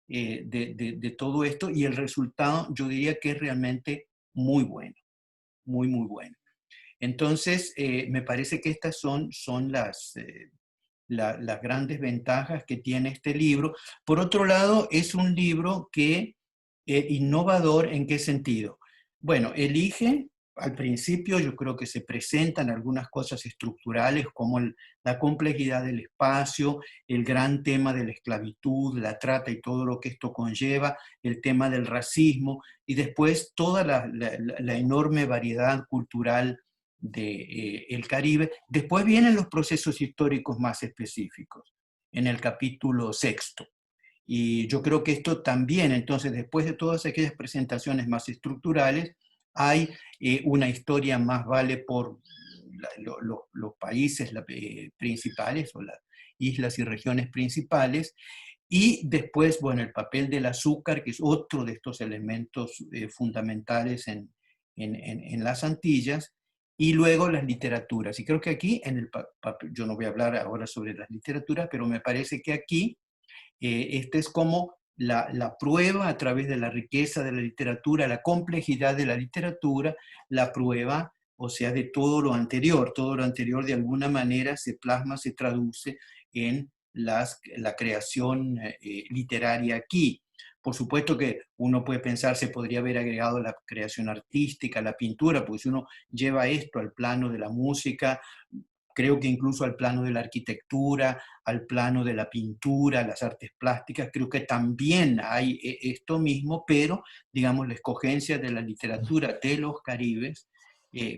Speaker 5: de todo esto, y el resultado yo diría que es realmente muy bueno, muy, muy bueno. Entonces, me parece que estas son las grandes ventajas que tiene este libro. Por otro lado, es un libro que innovador. ¿En qué sentido? Bueno, elige, al principio yo creo que se presentan algunas cosas estructurales como la complejidad del espacio, el gran tema de la esclavitud, la trata y todo lo que esto conlleva, el tema del racismo, y después toda la enorme variedad cultural del Caribe. Después vienen los procesos históricos más específicos, en el capítulo 6. Y yo creo que esto también, entonces, después de todas aquellas presentaciones más estructurales, hay una historia más vale por los países principales, o las islas y regiones principales, y después, bueno, el papel del azúcar, que es otro de estos elementos fundamentales en las Antillas, y luego las literaturas. Y creo que aquí, yo no voy a hablar ahora sobre las literaturas, pero me parece que aquí, esta es como la prueba a través de la riqueza de la literatura, la complejidad de la literatura, la prueba, o sea, de todo lo anterior. Todo lo anterior de alguna manera se plasma, se traduce en la creación literaria aquí. Por supuesto que uno puede pensar, se podría haber agregado la creación artística, la pintura, porque si uno lleva esto al plano de la música, creo que incluso al plano de la arquitectura, al plano de la pintura, las artes plásticas, creo que también hay esto mismo, pero digamos la escogencia de la literatura de los Caribes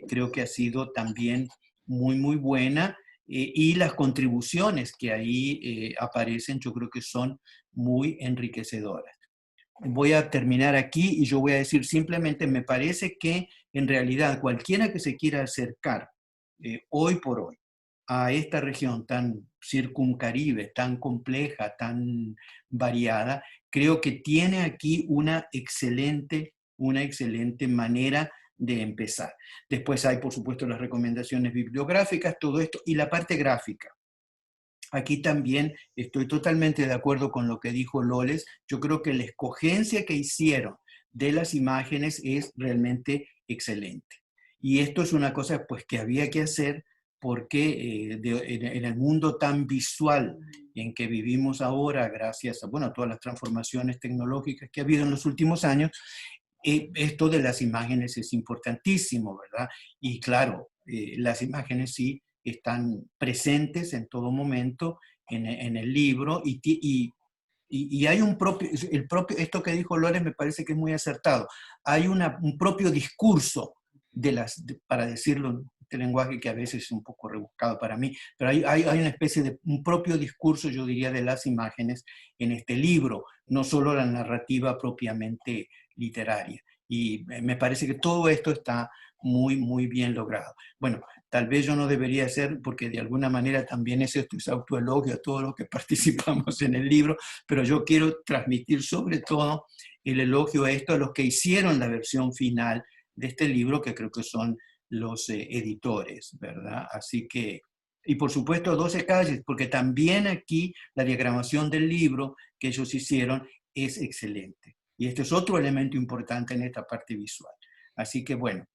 Speaker 5: creo que ha sido también muy, muy buena, y las contribuciones que ahí aparecen yo creo que son muy enriquecedoras. Voy a terminar aquí y yo voy a decir simplemente, me parece que en realidad cualquiera que se quiera acercar hoy por hoy a esta región tan circumcaribe, tan compleja, tan variada, creo que tiene aquí una excelente manera de empezar. Después hay, por supuesto, las recomendaciones bibliográficas, todo esto, y la parte gráfica. Aquí también estoy totalmente de acuerdo con lo que dijo Loles. Yo creo que la escogencia que hicieron de las imágenes es realmente excelente. Y esto es una cosa pues, que había que hacer porque en el mundo tan visual en que vivimos ahora, gracias a, bueno, a todas las transformaciones tecnológicas que ha habido en los últimos años, esto de las imágenes es importantísimo, ¿verdad? Y claro, las imágenes sí están presentes en todo momento en el libro, y hay esto que dijo Lores me parece que es muy acertado, hay un propio discurso para decirlo en este lenguaje que a veces es un poco rebuscado para mí, pero hay una especie de un propio discurso, yo diría, de las imágenes en este libro, no solo la narrativa propiamente literaria. Y me parece que todo esto está muy, muy bien logrado. Bueno, tal vez yo no debería hacer, porque de alguna manera también esto es autoelogio a todos los que participamos en el libro, pero yo quiero transmitir sobre todo el elogio a esto, a los que hicieron la versión final de este libro, que creo que son los editores, ¿verdad? Así que, y por supuesto 12 calles, porque también aquí la diagramación del libro que ellos hicieron es excelente. Y este es otro elemento importante en esta parte visual. Así que bueno,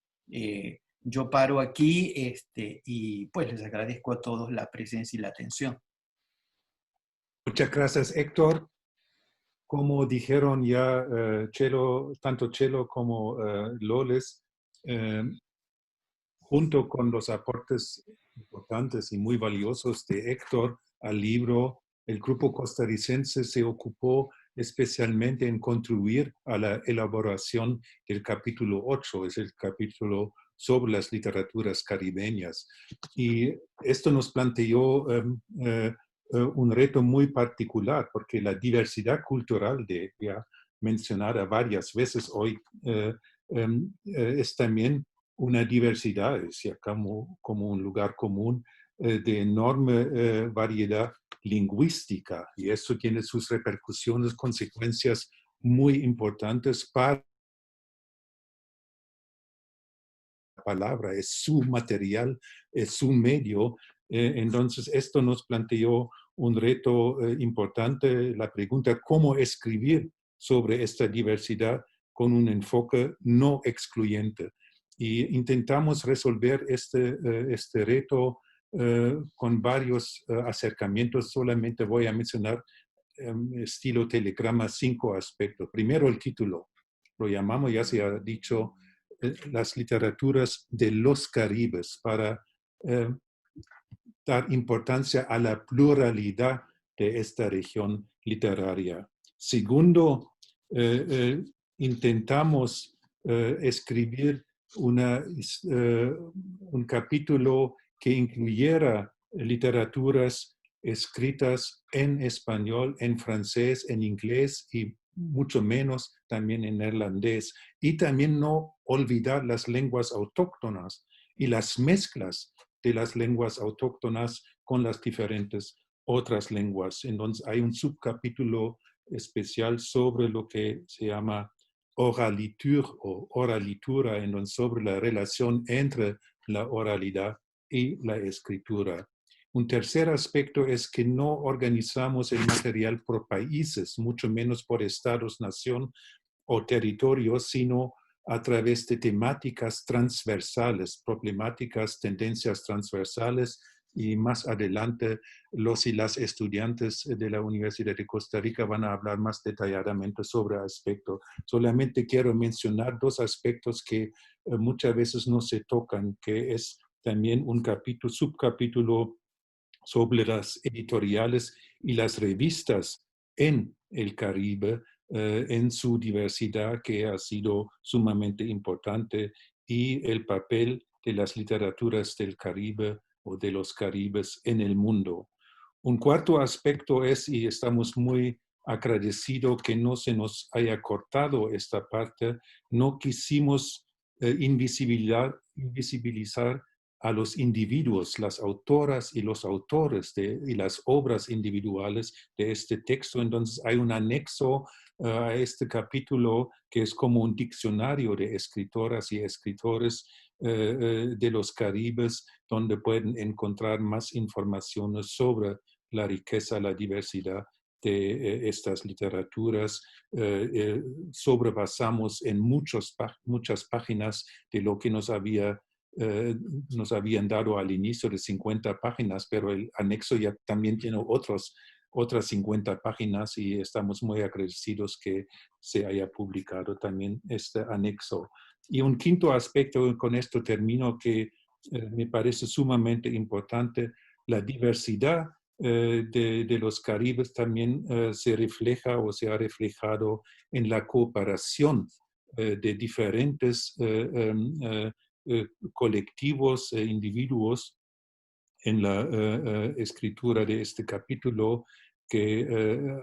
Speaker 5: yo paro aquí y pues les agradezco a todos la presencia y la atención.
Speaker 1: Muchas gracias, Héctor. Como dijeron ya tanto Chelo como Loles, junto con los aportes importantes y muy valiosos de Héctor al libro, el grupo costarricense se ocupó especialmente en contribuir a la elaboración del capítulo 8, es el capítulo sobre las literaturas caribeñas. Y esto nos planteó un reto muy particular, porque la diversidad cultural ya mencionada varias veces hoy es también una diversidad, decía, como un lugar común de enorme variedad lingüística, y eso tiene sus repercusiones, consecuencias muy importantes para la palabra, es su material, es su medio. Entonces, esto nos planteó un reto importante, la pregunta, ¿cómo escribir sobre esta diversidad con un enfoque no excluyente? Y intentamos resolver este reto con varios acercamientos. Solamente voy a mencionar estilo telegrama 5 aspectos. Primero, el título. Lo llamamos, ya se ha dicho, las literaturas de los Caribes, para dar importancia a la pluralidad de esta región literaria. Segundo, intentamos escribir un capítulo que incluyera literaturas escritas en español, en francés, en inglés y mucho menos también en neerlandés. Y también no olvidar las lenguas autóctonas y las mezclas de las lenguas autóctonas con las diferentes otras lenguas. Entonces hay un subcapítulo especial sobre lo que se llama oraliture o oralitura, entonces sobre la relación entre la oralidad y la escritura. Un tercer aspecto es que no organizamos el material por países, mucho menos por estados, nación o territorios, sino a través de temáticas transversales, problemáticas, tendencias transversales, y más adelante los y las estudiantes de la Universidad de Costa Rica van a hablar más detalladamente sobre aspectos. Solamente quiero mencionar dos aspectos que muchas veces no se tocan, que es también un subcapítulo sobre las editoriales y las revistas en el Caribe, en su diversidad, que ha sido sumamente importante, y el papel de las literaturas del Caribe o de los Caribes en el mundo. Un cuarto aspecto es, y estamos muy agradecidos que no se nos haya cortado esta parte, no quisimos invisibilizar a los individuos, las autoras y los autores y las obras individuales de este texto. Entonces hay un anexo a este capítulo que es como un diccionario de escritoras y escritores de los Caribes, donde pueden encontrar más informaciones sobre la riqueza, la diversidad de estas literaturas. Sobrepasamos en muchas páginas de lo que nos habían dado al inicio de 50 páginas, pero el anexo ya también tiene otras 50 páginas, y estamos muy agradecidos que se haya publicado también este anexo. Y un quinto aspecto, con esto termino, que me parece sumamente importante: la diversidad de los Caribes también se refleja o se ha reflejado en la cooperación de diferentes colectivos e individuos en la escritura de este capítulo, que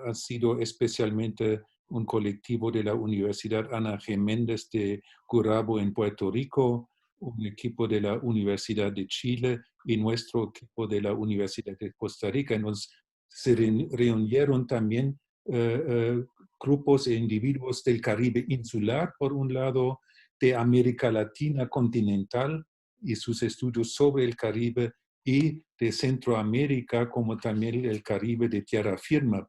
Speaker 1: ha sido especialmente un colectivo de la Universidad Ana G. Méndez de Gurabo en Puerto Rico, un equipo de la Universidad de Chile y nuestro equipo de la Universidad de Costa Rica. Entonces se reunieron también grupos e individuos del Caribe insular, por un lado, de América Latina continental y sus estudios sobre el Caribe, y de Centroamérica, como también el Caribe de tierra firme,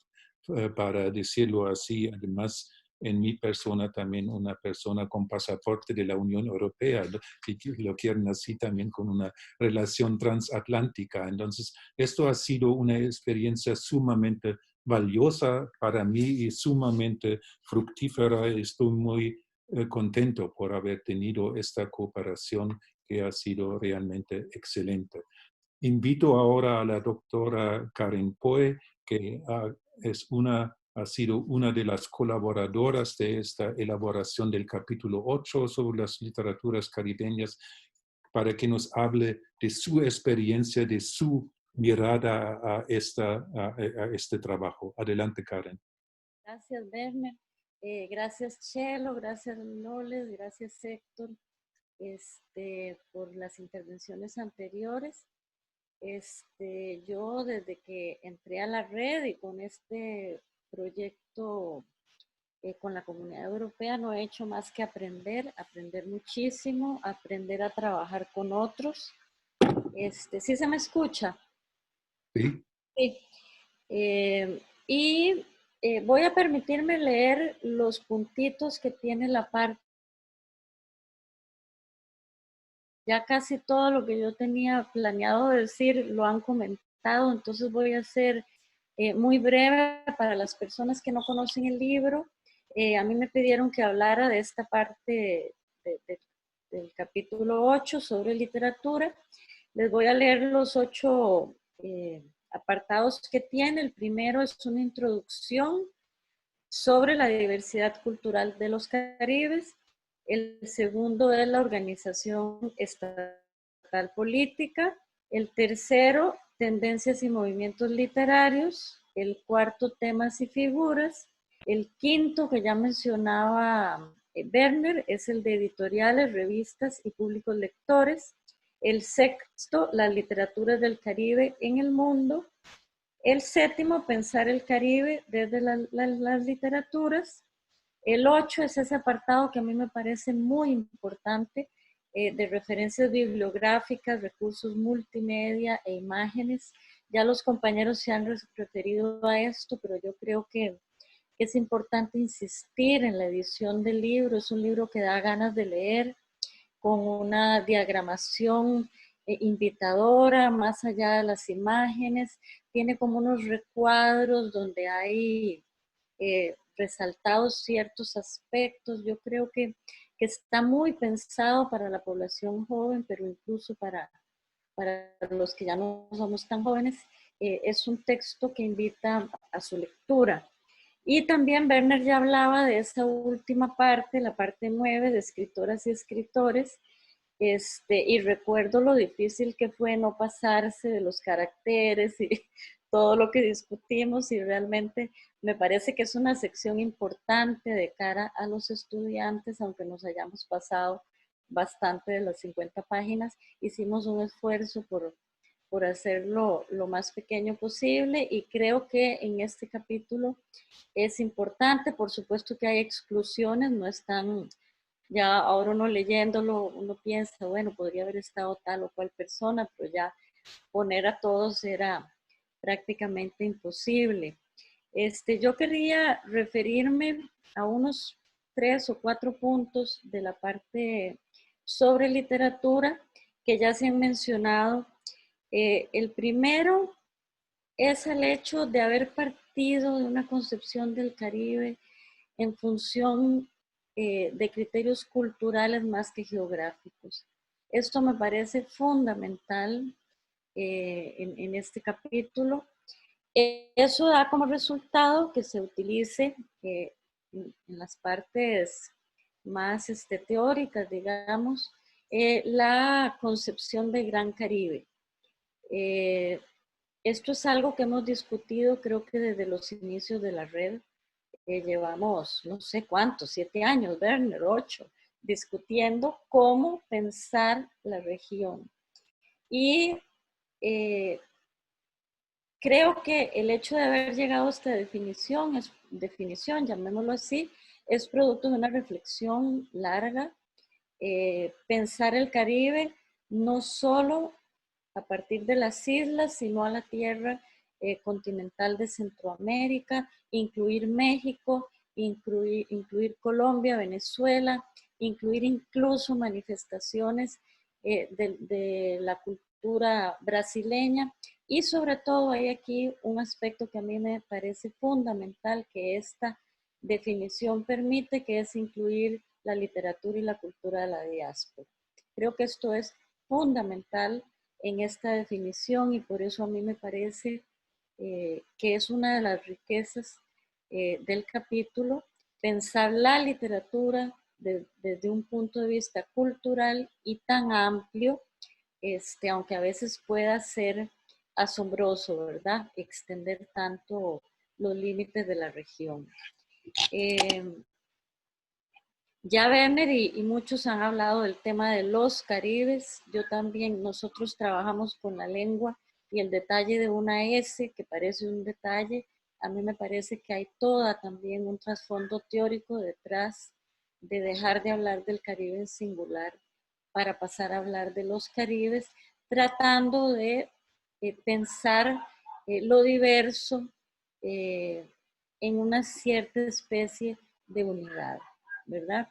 Speaker 1: para decirlo así. Además, en mi persona también una persona con pasaporte de la Unión Europea, que lo quieren así también, con una relación transatlántica. Entonces, esto ha sido una experiencia sumamente valiosa para mí y sumamente fructífera. Estoy muy contento por haber tenido esta cooperación, que ha sido realmente excelente. Invito ahora a la doctora Karen Poe, que ha sido una de las colaboradoras de esta elaboración del capítulo 8 sobre las literaturas caribeñas, para que nos hable de su experiencia, de su mirada a este trabajo. Adelante, Karen.
Speaker 6: Gracias, Werner. Gracias, Chelo. Gracias, Loles. Gracias, Héctor. por las intervenciones anteriores. Yo desde que entré a la red y con este proyecto con la Comunidad Europea no he hecho más que aprender muchísimo, aprender a trabajar con otros. ¿Sí se me escucha?
Speaker 1: Sí.
Speaker 6: Sí. Voy a permitirme leer los puntitos que tiene la parte. Ya casi todo lo que yo tenía planeado decir lo han comentado, entonces voy a ser muy breve para las personas que no conocen el libro. A mí me pidieron que hablara de esta parte del capítulo 8 sobre literatura. Les voy a leer los 8 apartados que tiene. El primero es una introducción sobre la diversidad cultural de los Caribes. El segundo es la organización estatal política. El tercero, tendencias y movimientos literarios. El cuarto, temas y figuras. El quinto, que ya mencionaba Werner, es el de editoriales, revistas y públicos lectores. El sexto, las literaturas del Caribe en el mundo. El séptimo, pensar el Caribe desde las literaturas. El 8 es ese apartado que a mí me parece muy importante, de referencias bibliográficas, recursos multimedia e imágenes. Ya los compañeros se han referido a esto, pero yo creo que es importante insistir en la edición del libro. Es un libro que da ganas de leer, con una diagramación invitadora, más allá de las imágenes. Tiene como unos recuadros donde hay resaltados ciertos aspectos. Yo creo que está muy pensado para la población joven, pero incluso para los que ya no somos tan jóvenes. Es un texto que invita a su lectura. Y también Werner ya hablaba de esa última parte, la parte 9, de escritoras y escritores, y recuerdo lo difícil que fue no pasarse de los caracteres y todo lo que discutimos, y realmente me parece que es una sección importante de cara a los estudiantes, aunque nos hayamos pasado bastante de las 50 páginas. Hicimos un esfuerzo por hacerlo lo más pequeño posible, y creo que en este capítulo es importante. Por supuesto que hay exclusiones, no están, ya ahora uno leyéndolo, uno piensa, bueno, podría haber estado tal o cual persona, pero ya poner a todos era prácticamente imposible. Yo quería referirme a unos 3 o 4 puntos de la parte sobre literatura que ya se han mencionado. El primero es el hecho de haber partido de una concepción del Caribe en función de criterios culturales más que geográficos. Esto me parece fundamental en este capítulo. Eso da como resultado que se utilice en las partes más teóricas, digamos, la concepción de Gran Caribe. Esto es algo que hemos discutido, creo que desde los inicios de la red. Llevamos, no sé cuántos, 7 años, Werner, 8, discutiendo cómo pensar la región. Y creo que el hecho de haber llegado a esta definición, llamémoslo así, es producto de una reflexión larga. Pensar el Caribe no solo a partir de las islas, sino a la tierra continental de Centroamérica, incluir México, incluir Colombia, Venezuela, incluir incluso manifestaciones de la cultura brasileña. Y sobre todo hay aquí un aspecto que a mí me parece fundamental que esta definición permite, que es incluir la literatura y la cultura de la diáspora. Creo que esto es fundamental en esta definición, y por eso a mí me parece que es una de las riquezas del capítulo, pensar la literatura desde un punto de vista cultural y tan amplio, aunque a veces pueda ser asombroso, ¿verdad? Extender tanto los límites de la región. Ya Werner y muchos han hablado del tema de los caribes. Yo también, nosotros trabajamos con la lengua y el detalle de una S, que parece un detalle, a mí me parece que hay toda también un trasfondo teórico detrás de dejar de hablar del Caribe en singular para pasar a hablar de los caribes, tratando de pensar lo diverso en una cierta especie de unidad, ¿verdad?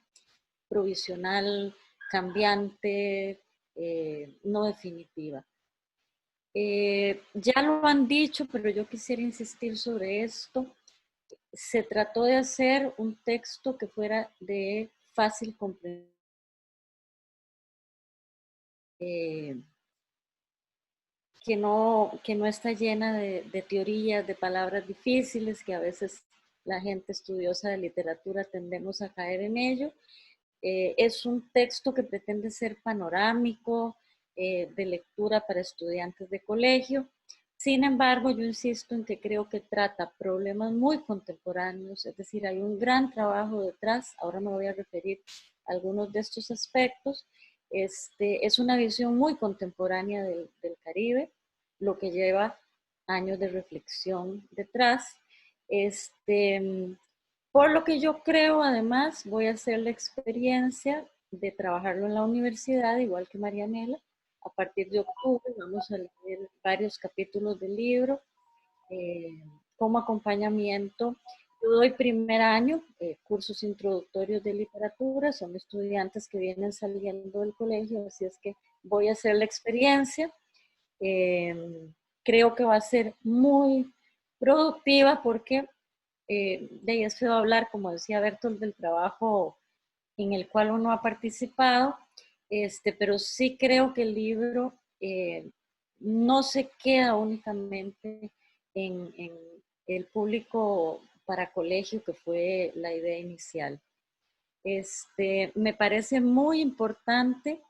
Speaker 6: Provisional, cambiante, no definitiva. Ya lo han dicho, pero yo quisiera insistir sobre esto. Se trató de hacer un texto que fuera de fácil comprensión. Que no está llena de teorías, de palabras difíciles, que a veces la gente estudiosa de literatura tendemos a caer en ello. Es un texto que pretende ser panorámico, de lectura para estudiantes de colegio. Sin embargo, yo insisto en que creo que trata problemas muy contemporáneos, es decir, hay un gran trabajo detrás. Ahora me voy a referir a algunos de estos aspectos. Es una visión muy contemporánea del Caribe, lo que lleva años de reflexión detrás. Por lo que yo creo, además, voy a hacer la experiencia de trabajarlo en la universidad, igual que Marianela. A partir de octubre vamos a leer varios capítulos del libro como acompañamiento. Yo doy primer año, cursos introductorios de literatura, son estudiantes que vienen saliendo del colegio, así es que voy a hacer la experiencia. Creo que va a ser muy productiva porque de ahí estoy a hablar, como decía Bertolt, del trabajo en el cual uno ha participado, pero sí creo que el libro no se queda únicamente en el público para colegio, que fue la idea inicial. Me parece muy importante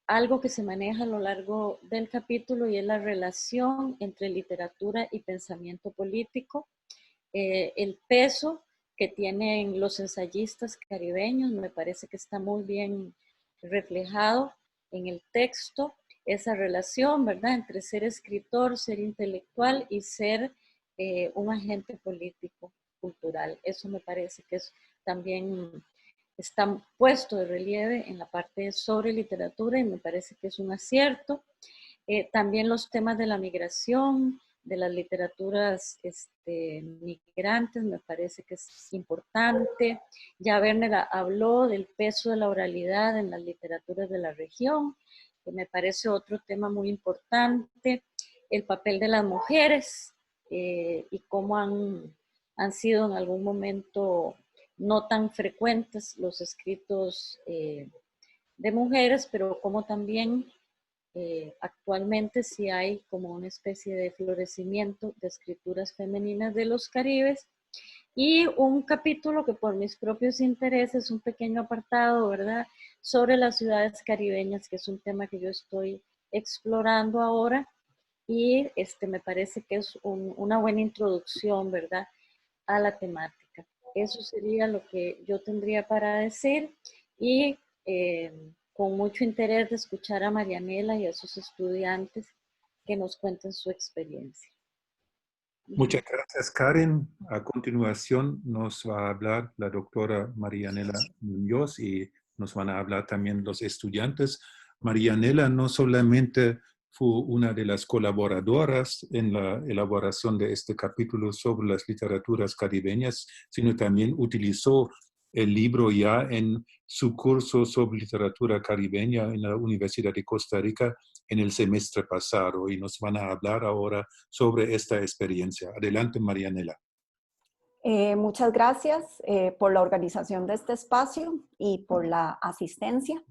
Speaker 6: algo que se maneja a lo largo del capítulo, y es la relación entre literatura y pensamiento político. El peso que tienen los ensayistas caribeños me parece que está muy bien reflejado en el texto, esa relación, ¿verdad?, entre ser escritor, ser intelectual y ser un agente político, cultural. Eso me parece que es también está puesto de relieve en la parte sobre literatura y me parece que es un acierto. También los temas de la migración, de las literaturas migrantes, me parece que es importante. Ya Werner habló del peso de la oralidad en las literaturas de la región, que me parece otro tema muy importante. El papel de las mujeres y cómo han sido en algún momento no tan frecuentes los escritos de mujeres, pero como también actualmente sí hay como una especie de florecimiento de escrituras femeninas de los Caribes, y un capítulo que por mis propios intereses, un pequeño apartado, ¿verdad?, sobre las ciudades caribeñas, que es un tema que yo estoy explorando ahora, y me parece que es una buena introducción, ¿verdad?, a la temática. Eso sería lo que yo tendría para decir, y con mucho interés de escuchar a Marianela y a sus estudiantes que nos cuenten su experiencia.
Speaker 1: Muchas gracias, Karen. A continuación nos va a hablar la doctora Marianela Muñoz y nos van a hablar también los estudiantes. Marianela no solamente fue una de las colaboradoras en la elaboración de este capítulo sobre las literaturas caribeñas, sino también utilizó el libro ya en su curso sobre literatura caribeña en la Universidad de Costa Rica en el semestre pasado, y nos van a hablar ahora sobre esta experiencia. Adelante, Marianela.
Speaker 7: Muchas gracias por la organización de este espacio y por la asistencia.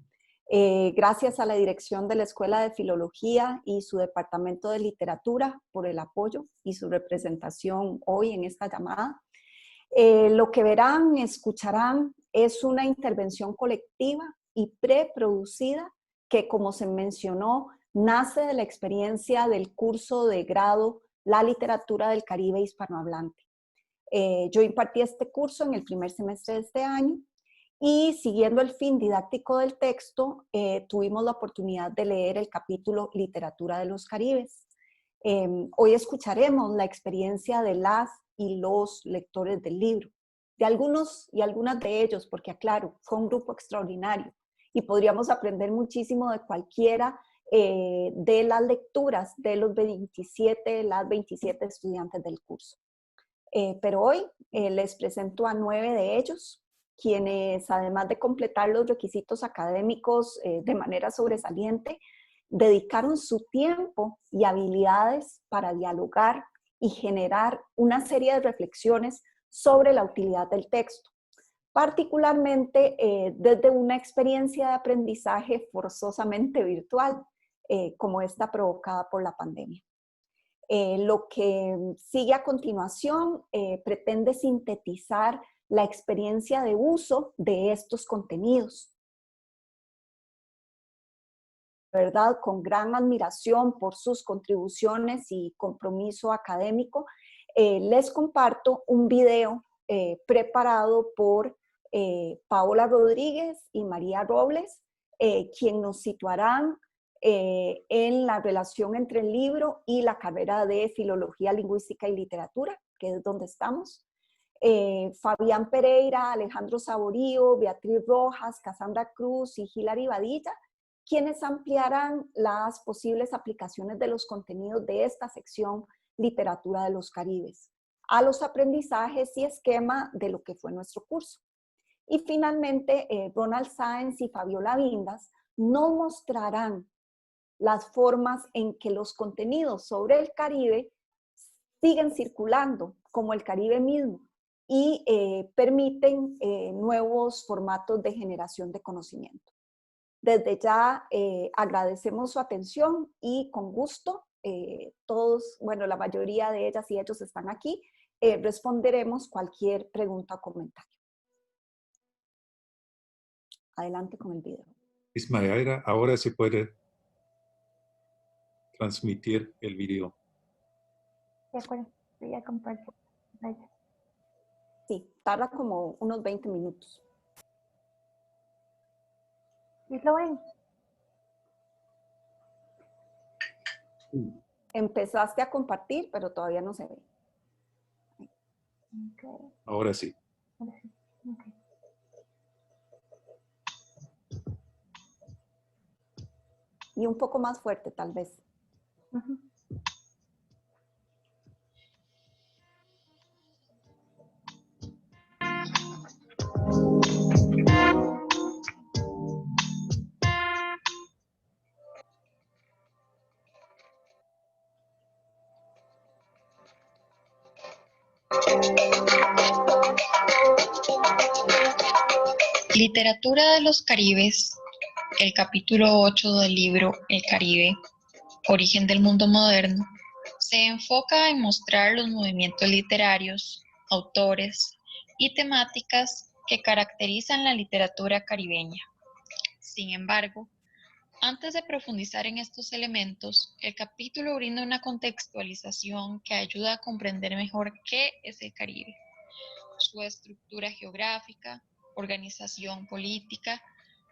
Speaker 7: Gracias a la dirección de la Escuela de Filología y su Departamento de Literatura por el apoyo y su representación hoy en esta llamada. Lo que verán, escucharán, es una intervención colectiva y preproducida que, como se mencionó, nace de la experiencia del curso de grado La Literatura del Caribe Hispanohablante. Yo impartí este curso en el primer semestre de este año Y siguiendo el fin didáctico del texto, tuvimos la oportunidad de leer el capítulo Literatura de los Caribes. Hoy escucharemos la experiencia de las y los lectores del libro, de algunos y algunas de ellos, porque aclaro, fue un grupo extraordinario y podríamos aprender muchísimo de cualquiera de las lecturas de las 27 estudiantes del curso. Pero hoy les presento a 9 de ellos, quienes además de completar los requisitos académicos de manera sobresaliente, dedicaron su tiempo y habilidades para dialogar y generar una serie de reflexiones sobre la utilidad del texto, particularmente desde una experiencia de aprendizaje forzosamente virtual, como esta provocada por la pandemia. Lo que sigue a continuación pretende sintetizar la experiencia de uso de estos contenidos. ¿Verdad? Con gran admiración por sus contribuciones y compromiso académico, les comparto un video preparado por Paola Rodríguez y María Robles, quien nos situarán en la relación entre el libro y la carrera de Filología, Lingüística y Literatura, que es donde estamos. Fabián Pereira, Alejandro Saborío, Beatriz Rojas, Cassandra Cruz y Hilary Badilla, quienes ampliarán las posibles aplicaciones de los contenidos de esta sección Literatura de los Caribes a los aprendizajes y esquema de lo que fue nuestro curso. Y finalmente, Ronald Sáenz y Fabiola Vindas nos mostrarán las formas en que los contenidos sobre el Caribe siguen circulando, como el Caribe mismo, y permiten nuevos formatos de generación de conocimiento. Desde ya agradecemos su atención y con gusto todos, bueno, la mayoría de ellas y ellos están aquí, responderemos cualquier pregunta o comentario. Adelante con el video.
Speaker 1: Ismael, ahora se puede transmitir el video.
Speaker 8: De acuerdo, voy a compartir.
Speaker 7: Sí, tarda como unos 20 minutos.
Speaker 8: ¿Sí lo ven?
Speaker 7: Empezaste a compartir, pero todavía no se ve.
Speaker 8: Okay.
Speaker 1: Ahora sí.
Speaker 8: Ahora sí. Okay.
Speaker 7: Y un poco más fuerte, tal vez.
Speaker 8: Uh-huh.
Speaker 9: Literatura de los Caribes, el capítulo 8 del libro El Caribe, Origen del Mundo Moderno, se enfoca en mostrar los movimientos literarios, autores y temáticas que caracterizan la literatura caribeña. Sin embargo, antes de profundizar en estos elementos, el capítulo brinda una contextualización que ayuda a comprender mejor qué es el Caribe, su estructura geográfica, organización política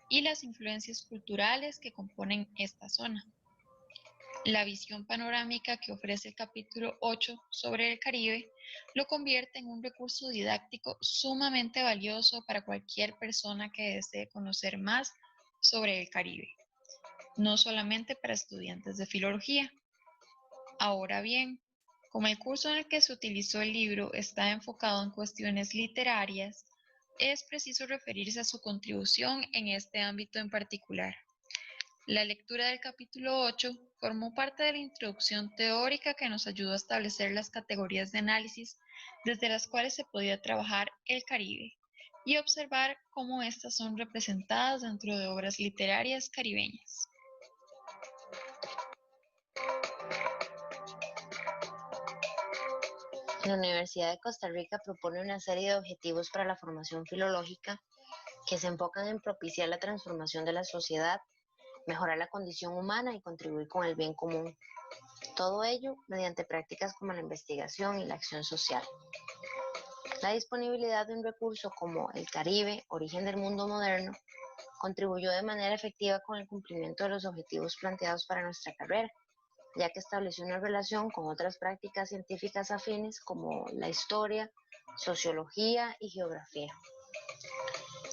Speaker 9: y las influencias culturales que componen esta zona. La visión panorámica que ofrece el capítulo 8 sobre el Caribe lo convierte en un recurso didáctico sumamente valioso para cualquier persona que desee conocer más sobre el Caribe, no solamente para estudiantes de filología. Ahora bien, como el curso en el que se utilizó el libro está enfocado en cuestiones literarias, es preciso referirse a su contribución en este ámbito en particular. La lectura del capítulo 8 formó parte de la introducción teórica que nos ayudó a establecer las categorías de análisis desde las cuales se podía trabajar el Caribe y observar cómo éstas son representadas dentro de obras literarias caribeñas.
Speaker 10: La Universidad de Costa Rica propone una serie de objetivos para la formación filológica que se enfocan en propiciar la transformación de la sociedad, mejorar la condición humana y contribuir con el bien común. Todo ello mediante prácticas como la investigación y la acción social. La disponibilidad de un recurso como el Caribe, origen del mundo moderno, contribuyó de manera efectiva con el cumplimiento de los objetivos planteados para nuestra carrera, ya que estableció una relación con otras prácticas científicas afines como la historia, sociología y geografía.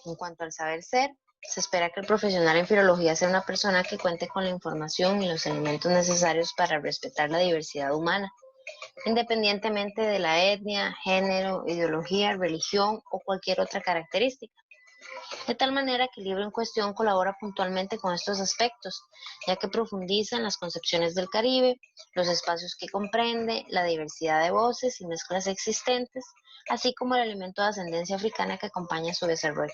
Speaker 10: En cuanto al saber ser, se espera que el profesional en filología sea una persona que cuente con la información y los elementos necesarios para respetar la diversidad humana, independientemente de la etnia, género, ideología, religión o cualquier otra característica. De tal manera que el libro en cuestión colabora puntualmente con estos aspectos, ya que profundiza en las concepciones del Caribe, los espacios que comprende, la diversidad de voces y mezclas existentes, así como el elemento de ascendencia africana que acompaña su desarrollo.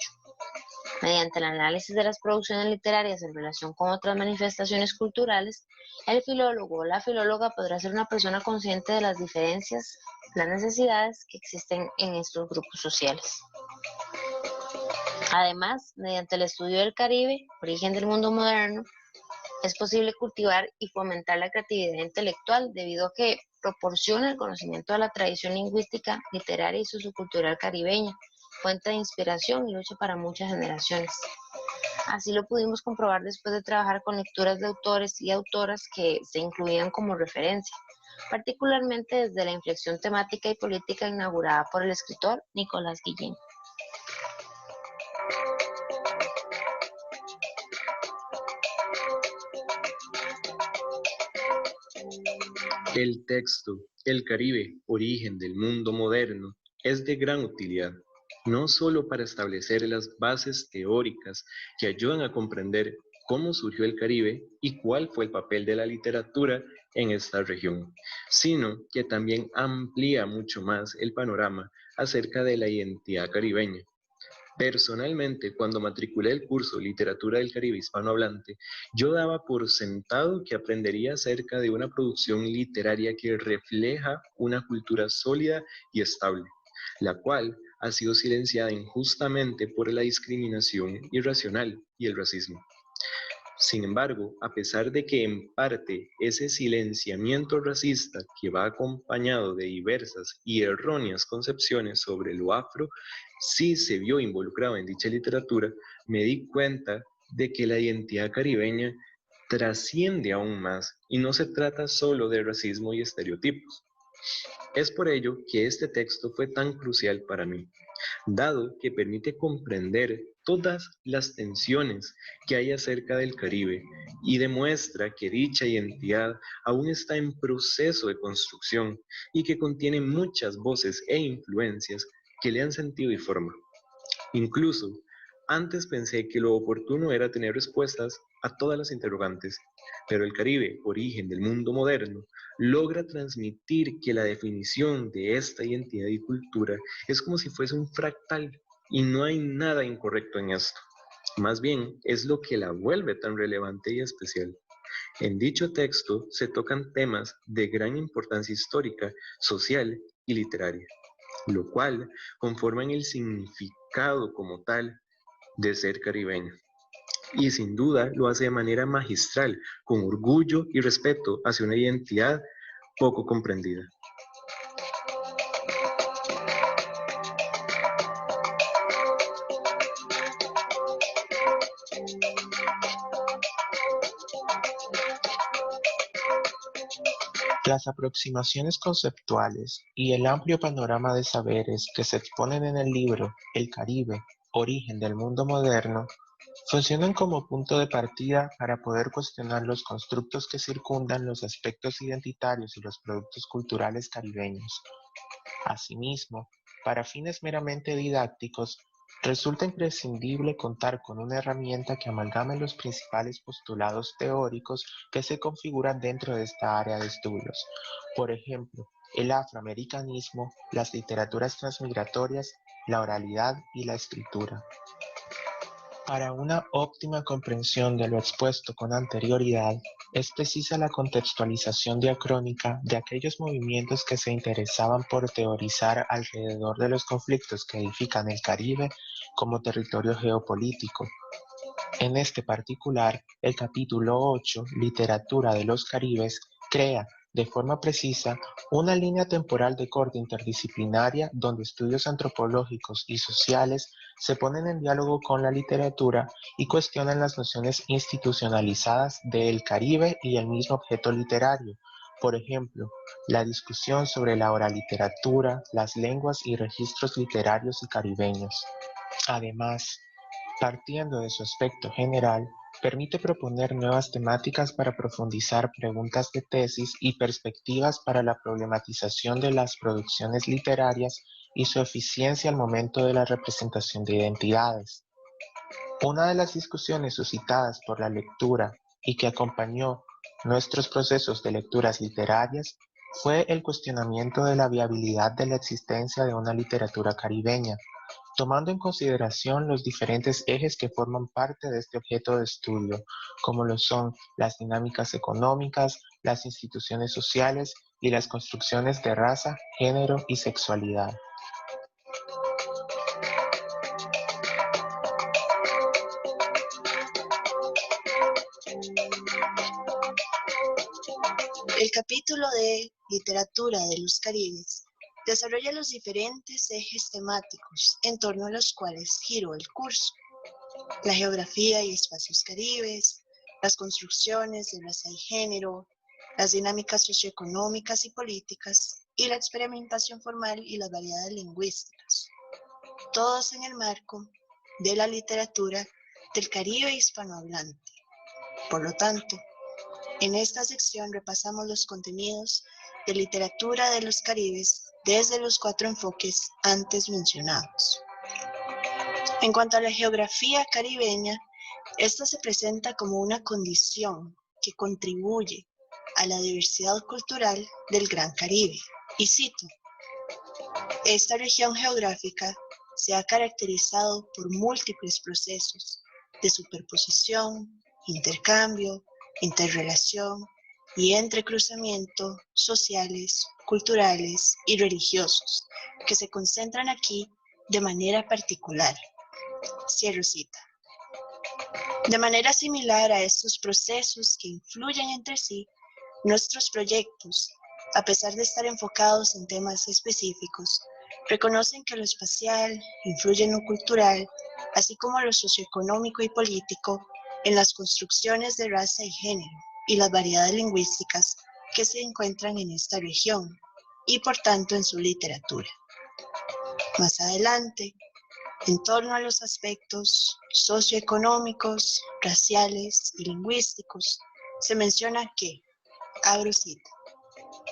Speaker 10: Mediante el análisis de las producciones literarias en relación con otras manifestaciones culturales, el filólogo o la filóloga podrá ser una persona consciente de las diferencias, las necesidades que existen en estos grupos sociales. Además, mediante el estudio del Caribe, origen del mundo moderno, es posible cultivar y fomentar la creatividad intelectual debido a que proporciona el conocimiento de la tradición lingüística, literaria y sociocultural caribeña, fuente de inspiración y lucha para muchas generaciones. Así lo pudimos comprobar después de trabajar con lecturas de autores y autoras que se incluían como referencia, particularmente desde la inflexión temática y política inaugurada por el escritor Nicolás Guillén.
Speaker 11: El texto El Caribe, origen del mundo moderno, es de gran utilidad, no solo para establecer las bases teóricas que ayudan a comprender cómo surgió el Caribe y cuál fue el papel de la literatura en esta región, sino que también amplía mucho más el panorama acerca de la identidad caribeña. Personalmente, cuando matriculé el curso Literatura del Caribe Hispanohablante, yo daba por sentado que aprendería acerca de una producción literaria que refleja una cultura sólida y estable, la cual ha sido silenciada injustamente por la discriminación irracional y el racismo. Sin embargo, a pesar de que en parte ese silenciamiento racista que va acompañado de diversas y erróneas concepciones sobre lo afro, sí se vio involucrado en dicha literatura, me di cuenta de que la identidad caribeña trasciende aún más y no se trata solo de racismo y estereotipos. Es por ello que este texto fue tan crucial para mí, dado que permite comprender todas las tensiones que hay acerca del Caribe y demuestra que dicha identidad aún está en proceso de construcción y que contiene muchas voces e influencias que le han sentido y forma. Incluso, antes pensé que lo oportuno era tener respuestas a todas las interrogantes, pero el Caribe, origen del mundo moderno, logra transmitir que la definición de esta identidad y cultura es como si fuese un fractal y no hay nada incorrecto en esto. Más bien, es lo que la vuelve tan relevante y especial. En dicho texto se tocan temas de gran importancia histórica, social y literaria, lo cual conforman el significado como tal de ser caribeño. Y sin duda lo hace de manera magistral, con orgullo y respeto hacia una identidad poco comprendida.
Speaker 12: Las aproximaciones conceptuales y el amplio panorama de saberes que se exponen en el libro El Caribe, origen del mundo moderno, funcionan como punto de partida para poder cuestionar los constructos que circundan los aspectos identitarios y los productos culturales caribeños. Asimismo, para fines meramente didácticos, resulta imprescindible contar con una herramienta que amalgame los principales postulados teóricos que se configuran dentro de esta área de estudios. Por ejemplo, el afroamericanismo, las literaturas transmigratorias, la oralidad y la escritura. Para una óptima comprensión de lo expuesto con anterioridad, es precisa la contextualización diacrónica de aquellos movimientos que se interesaban por teorizar alrededor de los conflictos que edifican el Caribe como territorio geopolítico. En este particular, el capítulo 8, Literatura de los Caribes, crea de forma precisa una línea temporal de corte interdisciplinaria donde estudios antropológicos y sociales se ponen en diálogo con la literatura y cuestionan las nociones institucionalizadas del Caribe y el mismo objeto literario. Por ejemplo, la discusión sobre la oraliteratura, las lenguas y registros literarios y caribeños. Además, partiendo de su aspecto general, permite proponer nuevas temáticas para profundizar preguntas de tesis y perspectivas para la problematización de las producciones literarias y su eficiencia al momento de la representación de identidades. Una de las discusiones suscitadas por la lectura y que acompañó nuestros procesos de lecturas literarias fue el cuestionamiento de la viabilidad de la existencia de una literatura caribeña, tomando en consideración los diferentes ejes que forman parte de este objeto de estudio, como lo son las dinámicas económicas, las instituciones sociales y las construcciones de raza, género y sexualidad.
Speaker 13: El capítulo de Literatura de los Caribes desarrolla los diferentes ejes temáticos en torno a los cuales giró el curso: la geografía y espacios caribes, las construcciones de raza y género, las dinámicas socioeconómicas y políticas, y la experimentación formal y las variedades lingüísticas, todos en el marco de la literatura del Caribe hispanohablante. Por lo tanto, en esta sección repasamos los contenidos de literatura de los Caribes desde los 4 enfoques antes mencionados. En cuanto a la geografía caribeña, esta se presenta como una condición que contribuye a la diversidad cultural del Gran Caribe. Y cito: esta región geográfica se ha caracterizado por múltiples procesos de superposición, intercambio, interrelación y entrecruzamiento sociales, culturales y religiosos, que se concentran aquí de manera particular. Cierro cita. De manera similar a estos procesos que influyen entre sí, nuestros proyectos, a pesar de estar enfocados en temas específicos, reconocen que lo espacial influye en lo cultural, así como lo socioeconómico y político, en las construcciones de raza y género y las variedades lingüísticas que se encuentran en esta región y por tanto en su literatura. Más adelante, en torno a los aspectos socioeconómicos, raciales y lingüísticos, se menciona que, abro cita,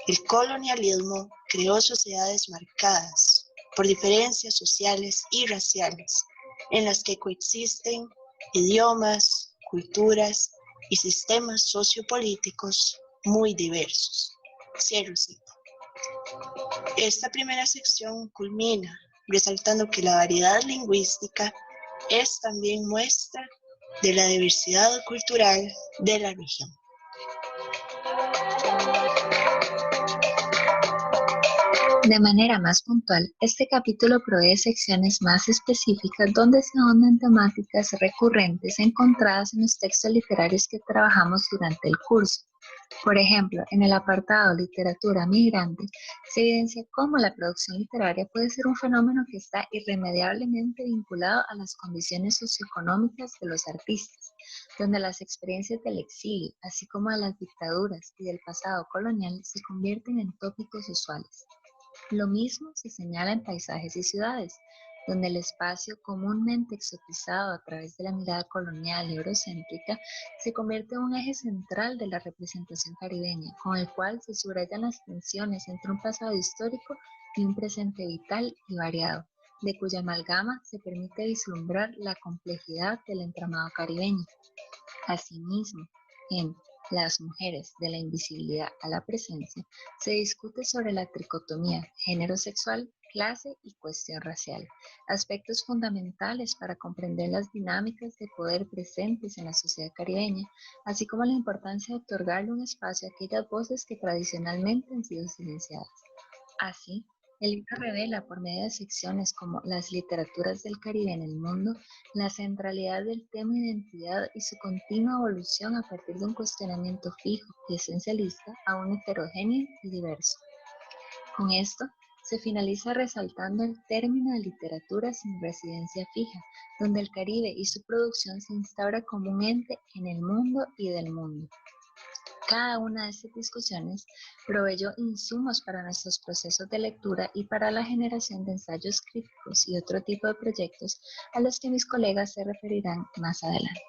Speaker 13: el colonialismo creó sociedades marcadas por diferencias sociales y raciales, en las que coexisten idiomas, culturas y sistemas sociopolíticos muy diversos. Cierro cita. Esta primera sección culmina resaltando que la variedad lingüística es también muestra de la diversidad cultural de la región.
Speaker 9: De manera más puntual, este capítulo provee secciones más específicas donde se ahondan temáticas recurrentes encontradas en los textos literarios que trabajamos durante el curso. Por ejemplo, en el apartado Literatura Migrante, se evidencia cómo la producción literaria puede ser un fenómeno que está irremediablemente vinculado a las condiciones socioeconómicas de los artistas, donde las experiencias del exilio, así como de las dictaduras y del pasado colonial, se convierten en tópicos usuales. Lo mismo se señala en Paisajes y Ciudades, donde el espacio comúnmente exotizado a través de la mirada colonial y eurocéntrica se convierte en un eje central de la representación caribeña, con el cual se subrayan las tensiones entre un pasado histórico y un presente vital y variado, de cuya amalgama se permite vislumbrar la complejidad del entramado caribeño. Asimismo, en Las mujeres, de la invisibilidad a la presencia, se discute sobre la tricotomía género-sexual, clase y cuestión racial, aspectos fundamentales para comprender las dinámicas de poder presentes en la sociedad caribeña, así como la importancia de otorgarle un espacio a aquellas voces que tradicionalmente han sido silenciadas. Así, El libro revela por medio de secciones como las literaturas del Caribe en el mundo, la centralidad del tema identidad y su continua evolución a partir de un cuestionamiento fijo y esencialista a un heterogéneo y diverso. Con esto, se finaliza resaltando el término de literatura sin residencia fija, donde el Caribe y su producción se instaura como un ente en el mundo y del mundo. Cada una de estas discusiones proveyó insumos para nuestros procesos de lectura y para la generación de ensayos críticos y otro tipo de proyectos a los que mis colegas se referirán más adelante.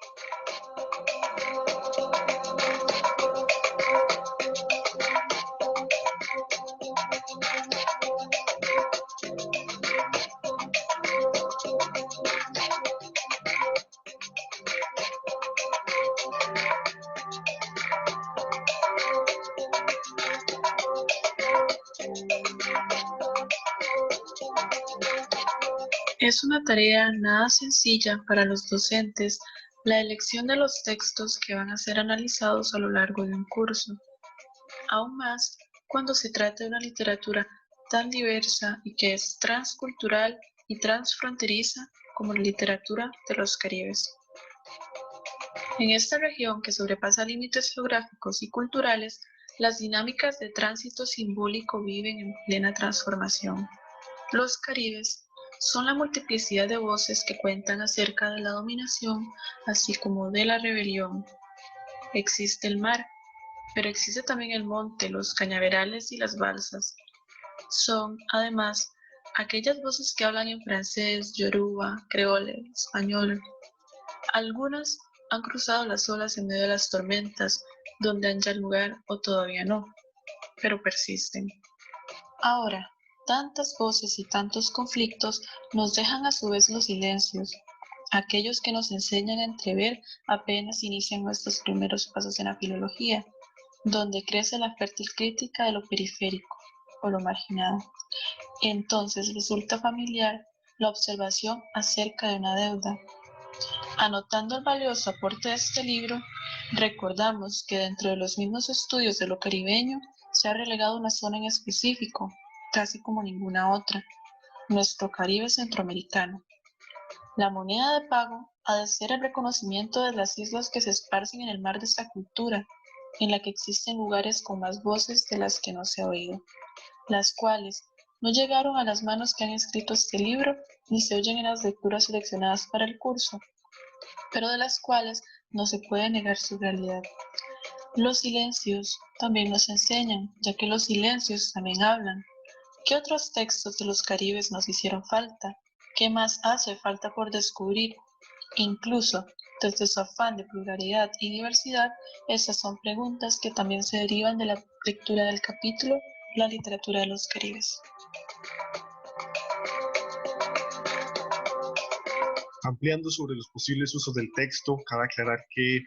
Speaker 14: Es una tarea nada sencilla para los docentes la elección de los textos que van a ser analizados a lo largo de un curso. Aún más cuando se trata de una literatura tan diversa y que es transcultural y transfronteriza como la literatura de los Caribes. En esta región que sobrepasa límites geográficos y culturales, las dinámicas de tránsito simbólico viven en plena transformación. Los Caribes son la multiplicidad de voces que cuentan acerca de la dominación, así como de la rebelión. Existe el mar, pero existe también el monte, los cañaverales y las balsas. Son, además, aquellas voces que hablan en francés, yoruba, creole, español. Algunas han cruzado las olas en medio de las tormentas, donde han ya lugar o todavía no, pero persisten. Ahora, tantas voces y tantos conflictos nos dejan a su vez los silencios, aquellos que nos enseñan a entrever apenas inician nuestros primeros pasos en la filología, donde crece la fértil crítica de lo periférico o lo marginado. Entonces resulta familiar la observación acerca de una deuda. Anotando el valioso aporte de este libro, recordamos que dentro de los mismos estudios de lo caribeño se ha relegado una zona en específico, casi como ninguna otra, nuestro Caribe centroamericano. La moneda de pago ha de ser el reconocimiento de las islas que se esparcen en el mar de esta cultura, en la que existen lugares con más voces de las que no se ha oído, las cuales no llegaron a las manos que han escrito este libro ni se oyen en las lecturas seleccionadas para el curso, pero de las cuales no se puede negar su realidad. Los silencios también nos enseñan, ya que los silencios también hablan. ¿Qué otros textos de los Caribes nos hicieron falta? ¿Qué más hace falta por descubrir? Incluso, desde su afán de pluralidad y diversidad, esas son preguntas que también se derivan de la lectura del capítulo La literatura de los Caribes.
Speaker 15: Ampliando sobre los posibles usos del texto, cabe aclarar que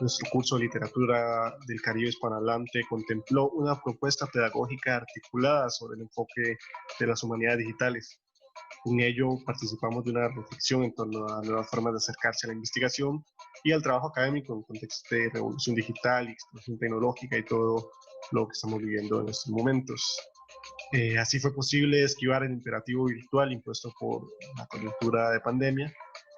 Speaker 15: nuestro curso de literatura del Caribe hispanohablante contempló una propuesta pedagógica articulada sobre el enfoque de las humanidades digitales. En ello participamos de una reflexión en torno a nuevas formas de acercarse a la investigación y al trabajo académico en contexto de revolución digital y explosión tecnológica y todo lo que estamos viviendo en estos momentos. Así fue posible esquivar el imperativo virtual impuesto por la coyuntura de pandemia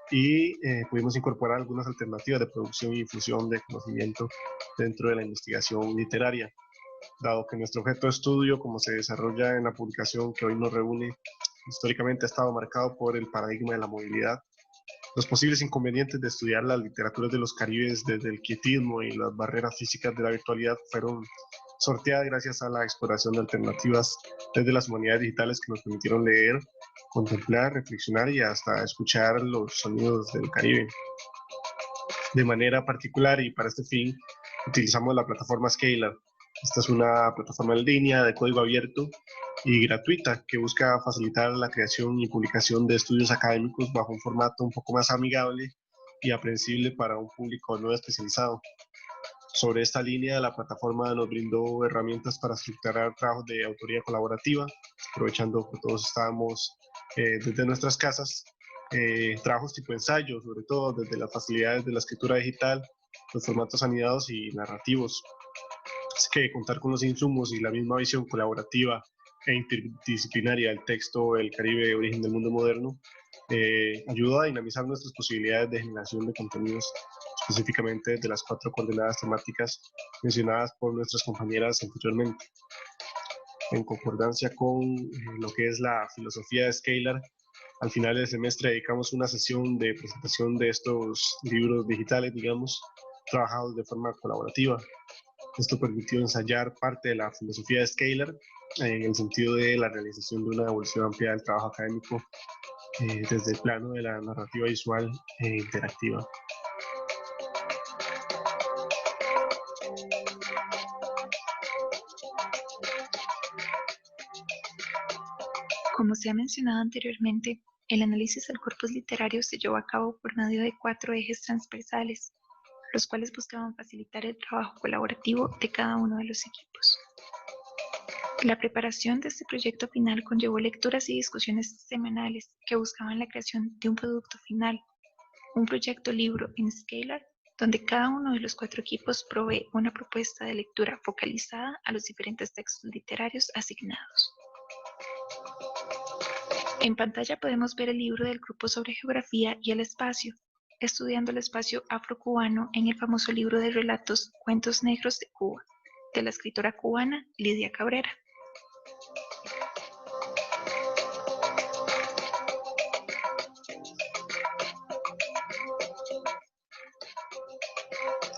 Speaker 15: y pudimos incorporar algunas alternativas de producción y difusión de conocimiento dentro de la investigación literaria. Dado que nuestro objeto de estudio, como se desarrolla en la publicación que hoy nos reúne, históricamente ha estado marcado por el paradigma de la movilidad, los posibles inconvenientes de estudiar las literaturas de los Caribes desde el quietismo y las barreras físicas de la virtualidad fueron sorteadas gracias a la exploración de alternativas desde las humanidades digitales que nos permitieron leer, contemplar, reflexionar y hasta escuchar los sonidos del Caribe. De manera particular y para este fin, utilizamos la plataforma Scalar. Esta es una plataforma en línea de código abierto y gratuita que busca facilitar la creación y publicación de estudios académicos bajo un formato un poco más amigable y aprensible para un público no especializado. Sobre esta línea, la plataforma nos brindó herramientas para estructurar trabajos de autoría colaborativa, aprovechando que todos estábamos desde nuestras casas, trabajos tipo ensayo, sobre todo desde las facilidades de la escritura digital, los formatos anidados y narrativos. Es que contar con los insumos y la misma visión colaborativa e interdisciplinaria del texto El Caribe, origen del mundo moderno, ayudó a dinamizar nuestras posibilidades de generación de contenidos, específicamente de las 4 coordenadas temáticas mencionadas por nuestras compañeras anteriormente. En concordancia con lo que es la filosofía de Scalar, al final del semestre dedicamos una sesión de presentación de estos libros digitales, digamos, trabajados de forma colaborativa. Esto permitió ensayar parte de la filosofía de Scalar en el sentido de la realización de una evolución amplia del trabajo académico desde el plano de la narrativa visual e interactiva.
Speaker 9: Como se ha mencionado anteriormente, el análisis del corpus literario se llevó a cabo por medio de 4 ejes transversales, los cuales buscaban facilitar el trabajo colaborativo de cada uno de los equipos. La preparación de este proyecto final conllevó lecturas y discusiones semanales que buscaban la creación de un producto final, un proyecto libro en Scalar, donde cada uno de los 4 equipos provee una propuesta de lectura focalizada a los diferentes textos literarios asignados. En pantalla podemos ver el libro del grupo sobre geografía y el espacio, estudiando el espacio afrocubano en el famoso libro de relatos Cuentos Negros de Cuba, de la escritora cubana Lidia Cabrera.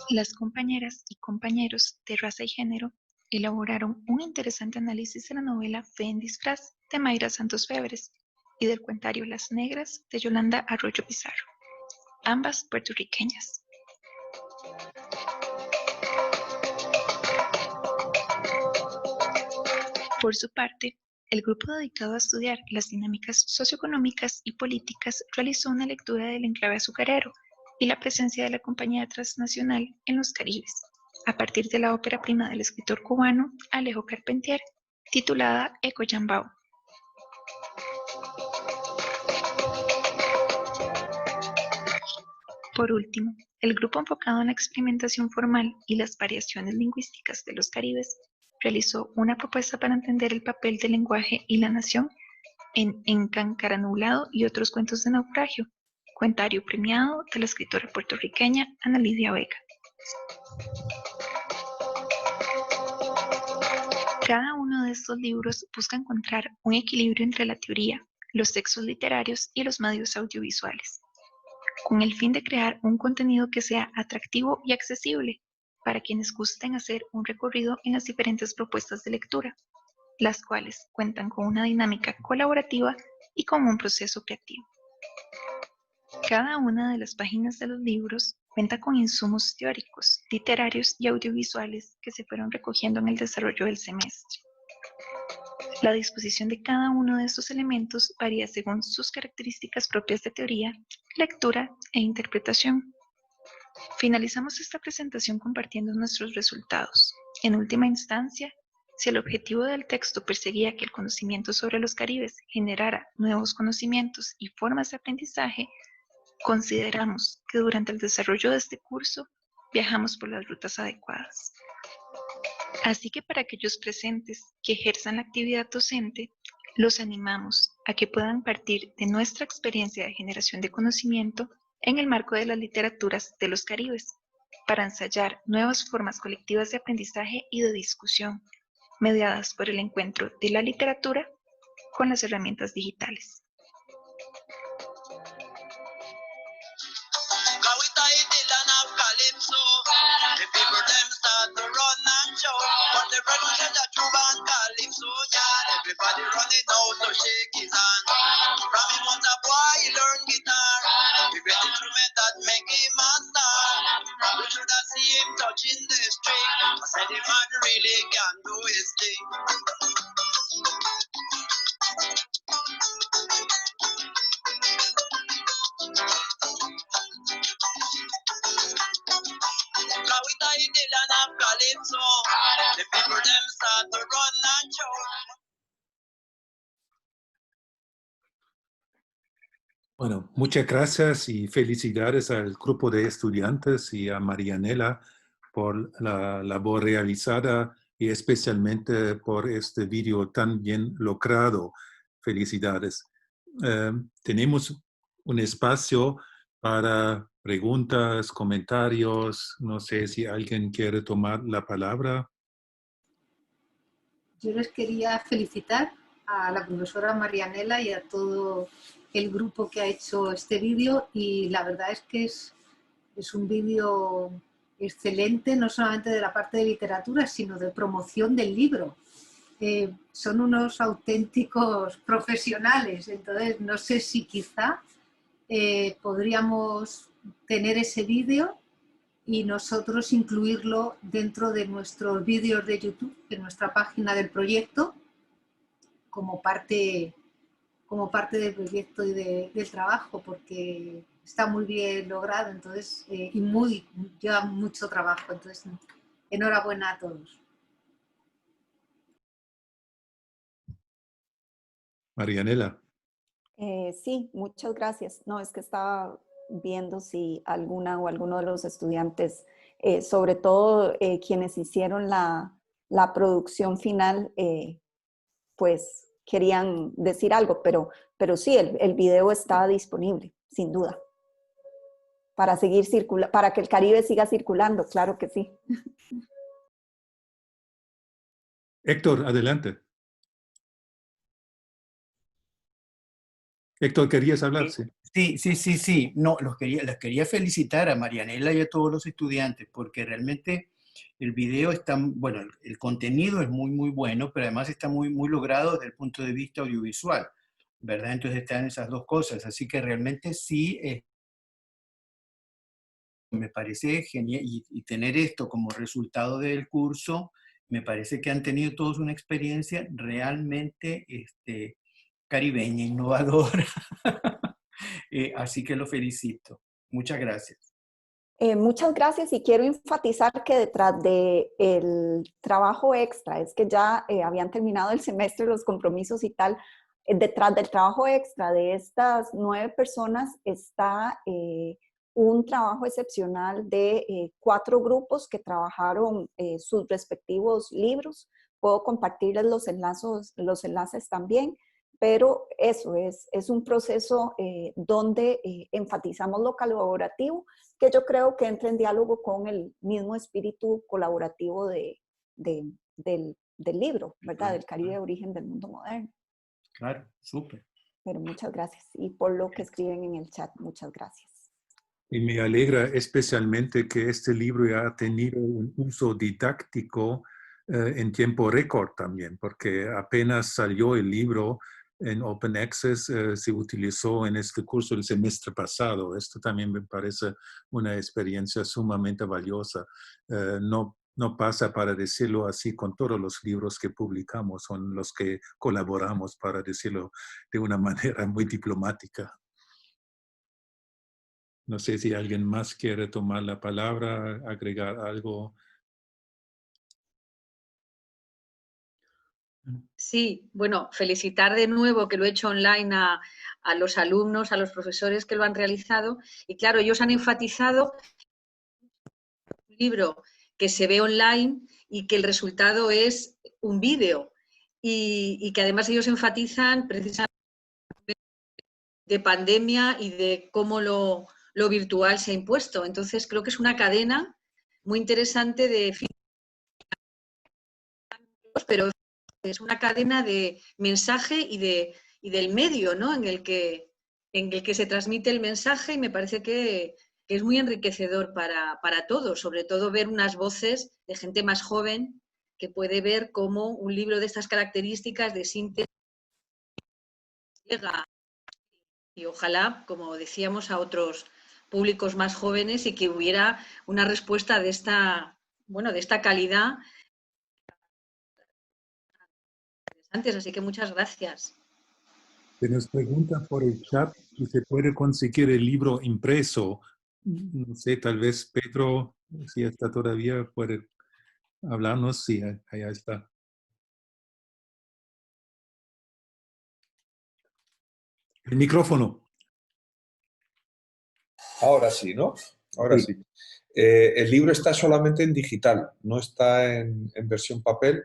Speaker 9: Las compañeras y compañeros de raza y género elaboraron un interesante análisis de la novela Fe en disfraz de Mayra Santos Febres y del cuentario Las Negras de Yolanda Arroyo Pizarro, ambas puertorriqueñas. Por su parte, el grupo dedicado a estudiar las dinámicas socioeconómicas y políticas realizó una lectura del enclave azucarero y la presencia de la compañía transnacional en los Caribes, a partir de la ópera prima del escritor cubano Alejo Carpentier, titulada Ecoyambao. Por último, el grupo enfocado en la experimentación formal y las variaciones lingüísticas de los Caribes realizó una propuesta para entender el papel del lenguaje y la nación en Encancaranulado y otros cuentos de naufragio, cuentario premiado de la escritora puertorriqueña Ana Lidia Vega. Cada uno de estos libros busca encontrar un equilibrio entre la teoría, los textos literarios y los medios audiovisuales, con el fin de crear un contenido que sea atractivo y accesible para quienes gusten hacer un recorrido en las diferentes propuestas de lectura, las cuales cuentan con una dinámica colaborativa y con un proceso creativo. Cada una de las páginas de los libros cuenta con insumos teóricos, literarios y audiovisuales que se fueron recogiendo en el desarrollo del semestre. La disposición de cada uno de estos elementos varía según sus características propias de teoría, lectura e interpretación. Finalizamos esta presentación compartiendo nuestros resultados. En última instancia, si el objetivo del texto perseguía que el conocimiento sobre los Caribes generara nuevos conocimientos y formas de aprendizaje, consideramos que durante el desarrollo de este curso viajamos por las rutas adecuadas. Así que para aquellos presentes que ejerzan la actividad docente, los animamos a que puedan partir de nuestra experiencia de generación de conocimiento en el marco de las literaturas de los Caribes, para ensayar nuevas formas colectivas de aprendizaje y de discusión, mediadas por el encuentro de la literatura con las herramientas digitales.
Speaker 16: Everybody running out to shake his hand. From him was a boy, he learned guitar. The great instrument that make him a star. We should have seen him touching the string. I said the man really can do his thing. Now we tie the land of Calypso. The people them start to run and show.
Speaker 1: Bueno, muchas gracias y felicidades al grupo de estudiantes y a Marianela por la labor realizada y especialmente por este video tan bien logrado. Felicidades. Tenemos un espacio para preguntas, comentarios. No sé si alguien quiere tomar la palabra.
Speaker 2: Yo les quería felicitar a la profesora Marianela y a todo el grupo que ha hecho este vídeo, y la verdad es que es un vídeo excelente, no solamente de la parte de literatura, sino de promoción del libro. Son unos auténticos profesionales, entonces no sé si quizá podríamos tener ese vídeo y nosotros incluirlo dentro de nuestros vídeos de YouTube, de nuestra página del proyecto, como parte del proyecto y del trabajo, porque está muy bien logrado, entonces, y lleva mucho trabajo, entonces enhorabuena a todos.
Speaker 1: Marianela.
Speaker 7: Sí, muchas gracias. No, es que estaba viendo si alguna o alguno de los estudiantes, sobre todo quienes hicieron la producción final, pues querían decir algo, pero sí, el video está disponible, sin duda, para seguir para que el Caribe siga circulando, claro que sí.
Speaker 1: Héctor, adelante. Héctor, ¿querías hablar?
Speaker 5: Sí. No, les quería felicitar a Marianela y a todos los estudiantes, porque realmente el video está, bueno, el contenido es muy bueno, pero además está muy logrado desde el punto de vista audiovisual, ¿verdad? Entonces están esas dos cosas, así que realmente sí, me parece genial, y tener esto como resultado del curso, me parece que han tenido todos una experiencia realmente caribeña, innovadora. Así que lo felicito. Muchas gracias.
Speaker 7: Muchas gracias, y quiero enfatizar que detrás del trabajo extra, es que ya habían terminado el semestre, los compromisos y tal, detrás del trabajo extra de estas 9 personas está un trabajo excepcional de 4 grupos que trabajaron sus respectivos libros. Puedo compartirles los enlaces también. Pero eso es un proceso donde enfatizamos lo colaborativo, que yo creo que entra en diálogo con el mismo espíritu colaborativo del libro, ¿verdad? Del Caribe, origen del mundo moderno.
Speaker 5: Claro, súper.
Speaker 7: Pero muchas gracias. Y por lo que escriben en el chat, muchas gracias.
Speaker 1: Y me alegra especialmente que este libro ha tenido un uso didáctico en tiempo récord también, porque apenas salió el libro en Open Access, se utilizó en este curso el semestre pasado. Esto también me parece una experiencia sumamente valiosa. No pasa, para decirlo así, con todos los libros que publicamos, son los que colaboramos, para decirlo de una manera muy diplomática. No sé si alguien más quiere tomar la palabra, agregar algo.
Speaker 4: Sí, bueno, felicitar de nuevo, que lo he hecho online, a los alumnos, a los profesores que lo han realizado. Y claro, ellos han enfatizado un libro que se ve online y que el resultado es un vídeo. Y que además ellos enfatizan precisamente de pandemia y de cómo lo virtual se ha impuesto. Entonces creo que es una cadena muy interesante pero es una cadena de mensaje y del medio, ¿no? en el que se transmite el mensaje, y me parece que es muy enriquecedor para todos, sobre todo ver unas voces de gente más joven que puede ver cómo un libro de estas características de síntesis llega, y ojalá, como decíamos, a otros públicos más jóvenes, y que hubiera una respuesta de esta calidad antes, así que muchas gracias.
Speaker 1: Se nos pregunta por el chat si se puede conseguir el libro impreso. No sé, tal vez Pedro, si está todavía, puede hablarnos. Sí, allá está. El micrófono.
Speaker 3: Ahora sí, ¿no? Ahora sí. El libro está solamente en digital, no está en versión papel,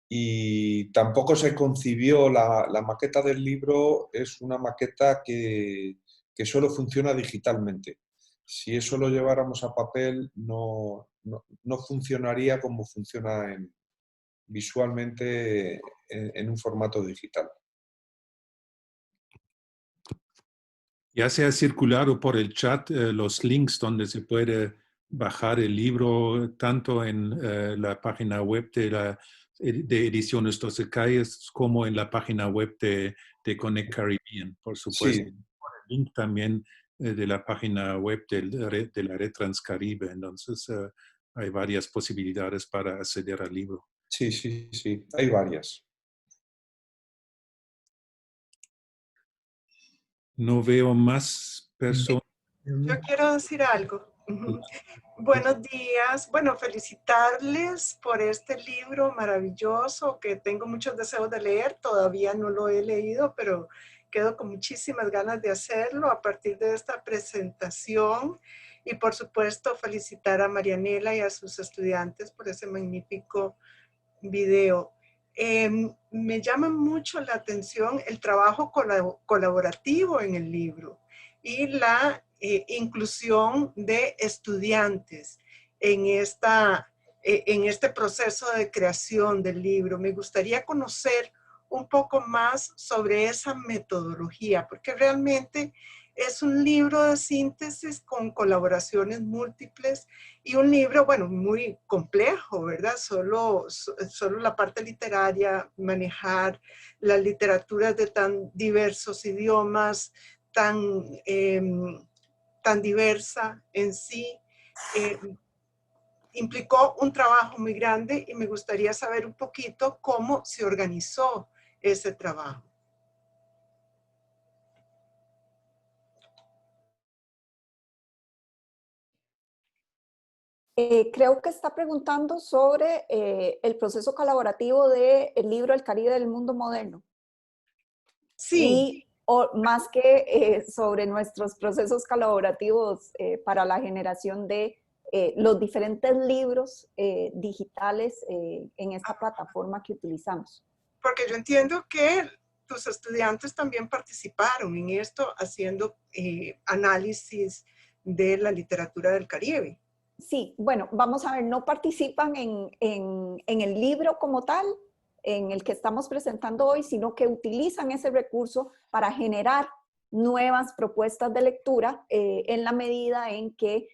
Speaker 3: y tampoco se concibió la maqueta del libro. Es una maqueta que solo funciona digitalmente. Si eso lo lleváramos a papel, no funcionaría como funciona visualmente en un formato digital.
Speaker 1: Ya se ha circulado por el chat los links donde se puede bajar el libro, tanto en la página web de Ediciones 12 Calles como en la página web de Connect Caribbean, por supuesto.
Speaker 3: Sí.
Speaker 1: El link también de la página web de la Red Transcaribe. Entonces hay varias posibilidades para acceder al libro.
Speaker 3: Sí, sí, sí, hay varias.
Speaker 1: No veo más personas.
Speaker 17: Yo quiero decir algo. Buenos días. Bueno, felicitarles por este libro maravilloso que tengo muchos deseos de leer. Todavía no lo he leído, pero quedo con muchísimas ganas de hacerlo a partir de esta presentación. Y por supuesto, felicitar a Marianela y a sus estudiantes por ese magnífico video. Me llama mucho la atención el trabajo colaborativo en el libro y la inclusión de estudiantes en este proceso de creación del libro. Me gustaría conocer un poco más sobre esa metodología, porque realmente es un libro de síntesis con colaboraciones múltiples y un libro, bueno, muy complejo, ¿verdad? Solo la parte literaria, manejar las literaturas de tan diversos idiomas, tan diversa en sí, implicó un trabajo muy grande y me gustaría saber un poquito cómo se organizó ese trabajo.
Speaker 7: Creo que está preguntando sobre el proceso colaborativo del libro El Caribe del Mundo Moderno.
Speaker 17: Sí.
Speaker 7: Más que sobre nuestros procesos colaborativos para la generación de los diferentes libros digitales en esta plataforma que utilizamos.
Speaker 17: Porque yo entiendo que tus estudiantes también participaron en esto haciendo análisis de la literatura del Caribe.
Speaker 7: Sí, bueno, vamos a ver, no participan en el libro como tal, en el que estamos presentando hoy, sino que utilizan ese recurso para generar nuevas propuestas de lectura en la medida en que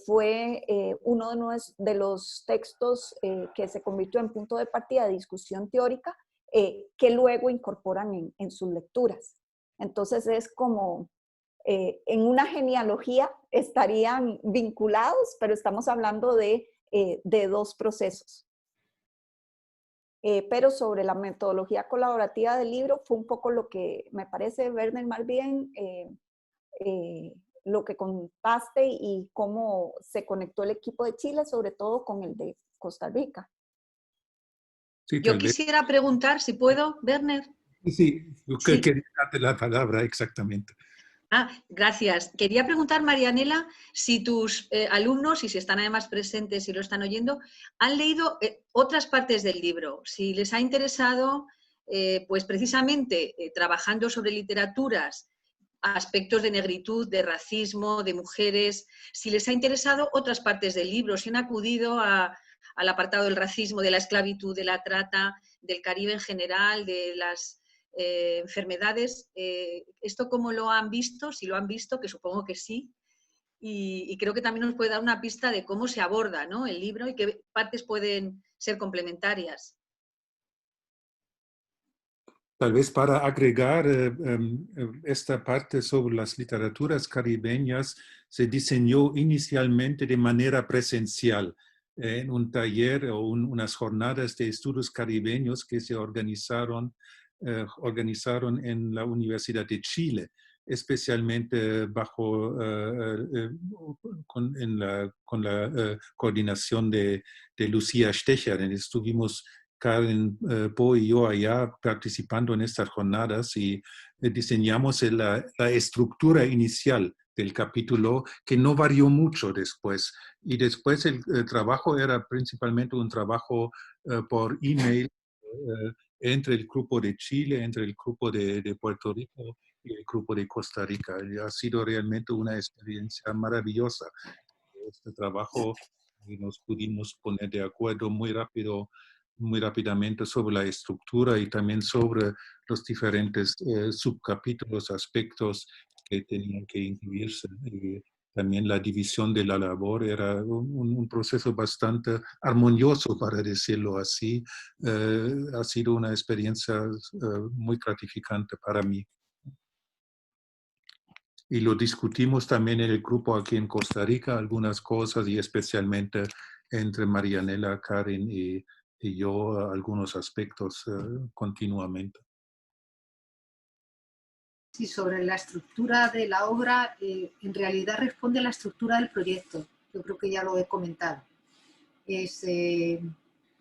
Speaker 7: fue uno de los textos que se convirtió en punto de partida de discusión teórica que luego incorporan en sus lecturas. Entonces es como en una genealogía estarían vinculados, pero estamos hablando de dos procesos. Pero sobre la metodología colaborativa del libro fue un poco lo que me parece, Werner, más bien lo que contaste y cómo se conectó el equipo de Chile, sobre todo con el de Costa Rica.
Speaker 1: Sí,
Speaker 4: yo quisiera preguntar, si puedo, Werner.
Speaker 1: Sí, quería darte la palabra, exactamente.
Speaker 4: Gracias. Quería preguntar, Marianela, si tus alumnos, y si están además presentes y lo están oyendo, han leído otras partes del libro, si les ha interesado, pues precisamente trabajando sobre literaturas, aspectos de negritud, de racismo, de mujeres, si les ha interesado otras partes del libro, si han acudido al apartado del racismo, de la esclavitud, de la trata, del Caribe en general, de las enfermedades. ¿Esto cómo lo han visto? Si lo han visto, que supongo que sí. Y creo que también nos puede dar una pista de cómo se aborda, ¿no?, el libro y qué partes pueden ser complementarias.
Speaker 1: Tal vez para agregar esta parte sobre las literaturas caribeñas, se diseñó inicialmente de manera presencial en un taller o unas jornadas de estudios caribeños que se organizaron en la Universidad de Chile, especialmente con la coordinación de Lucía Stecher. Estuvimos Karen Po y yo allá participando en estas jornadas y diseñamos la estructura inicial del capítulo, que no varió mucho después. Y después el trabajo era principalmente un trabajo por email entre el grupo de Chile, entre el grupo de Puerto Rico y el grupo de Costa Rica. Y ha sido realmente una experiencia maravillosa este trabajo y nos pudimos poner de acuerdo muy rápidamente sobre la estructura y también sobre los diferentes subcapítulos, aspectos que tenían que incluirse. Y también la división de la labor era un proceso bastante armonioso, para decirlo así. Ha sido una experiencia muy gratificante para mí. Y lo discutimos también en el grupo aquí en Costa Rica, algunas cosas, y especialmente entre Marianela, Karen y yo, algunos aspectos continuamente.
Speaker 2: Sí, sobre la estructura de la obra, en realidad responde a la estructura del proyecto. Yo creo que ya lo he comentado. Es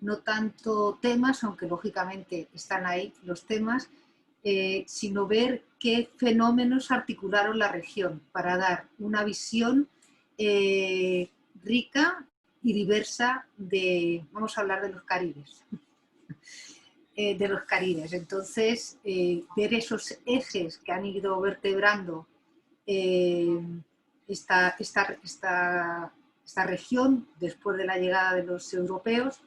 Speaker 2: no tanto temas, aunque lógicamente están ahí los temas, sino ver qué fenómenos articularon la región para dar una visión rica y diversa de, vamos a hablar de los Caribes. De los Caribes. Entonces, ver esos ejes que han ido vertebrando esta región después de la llegada de los europeos,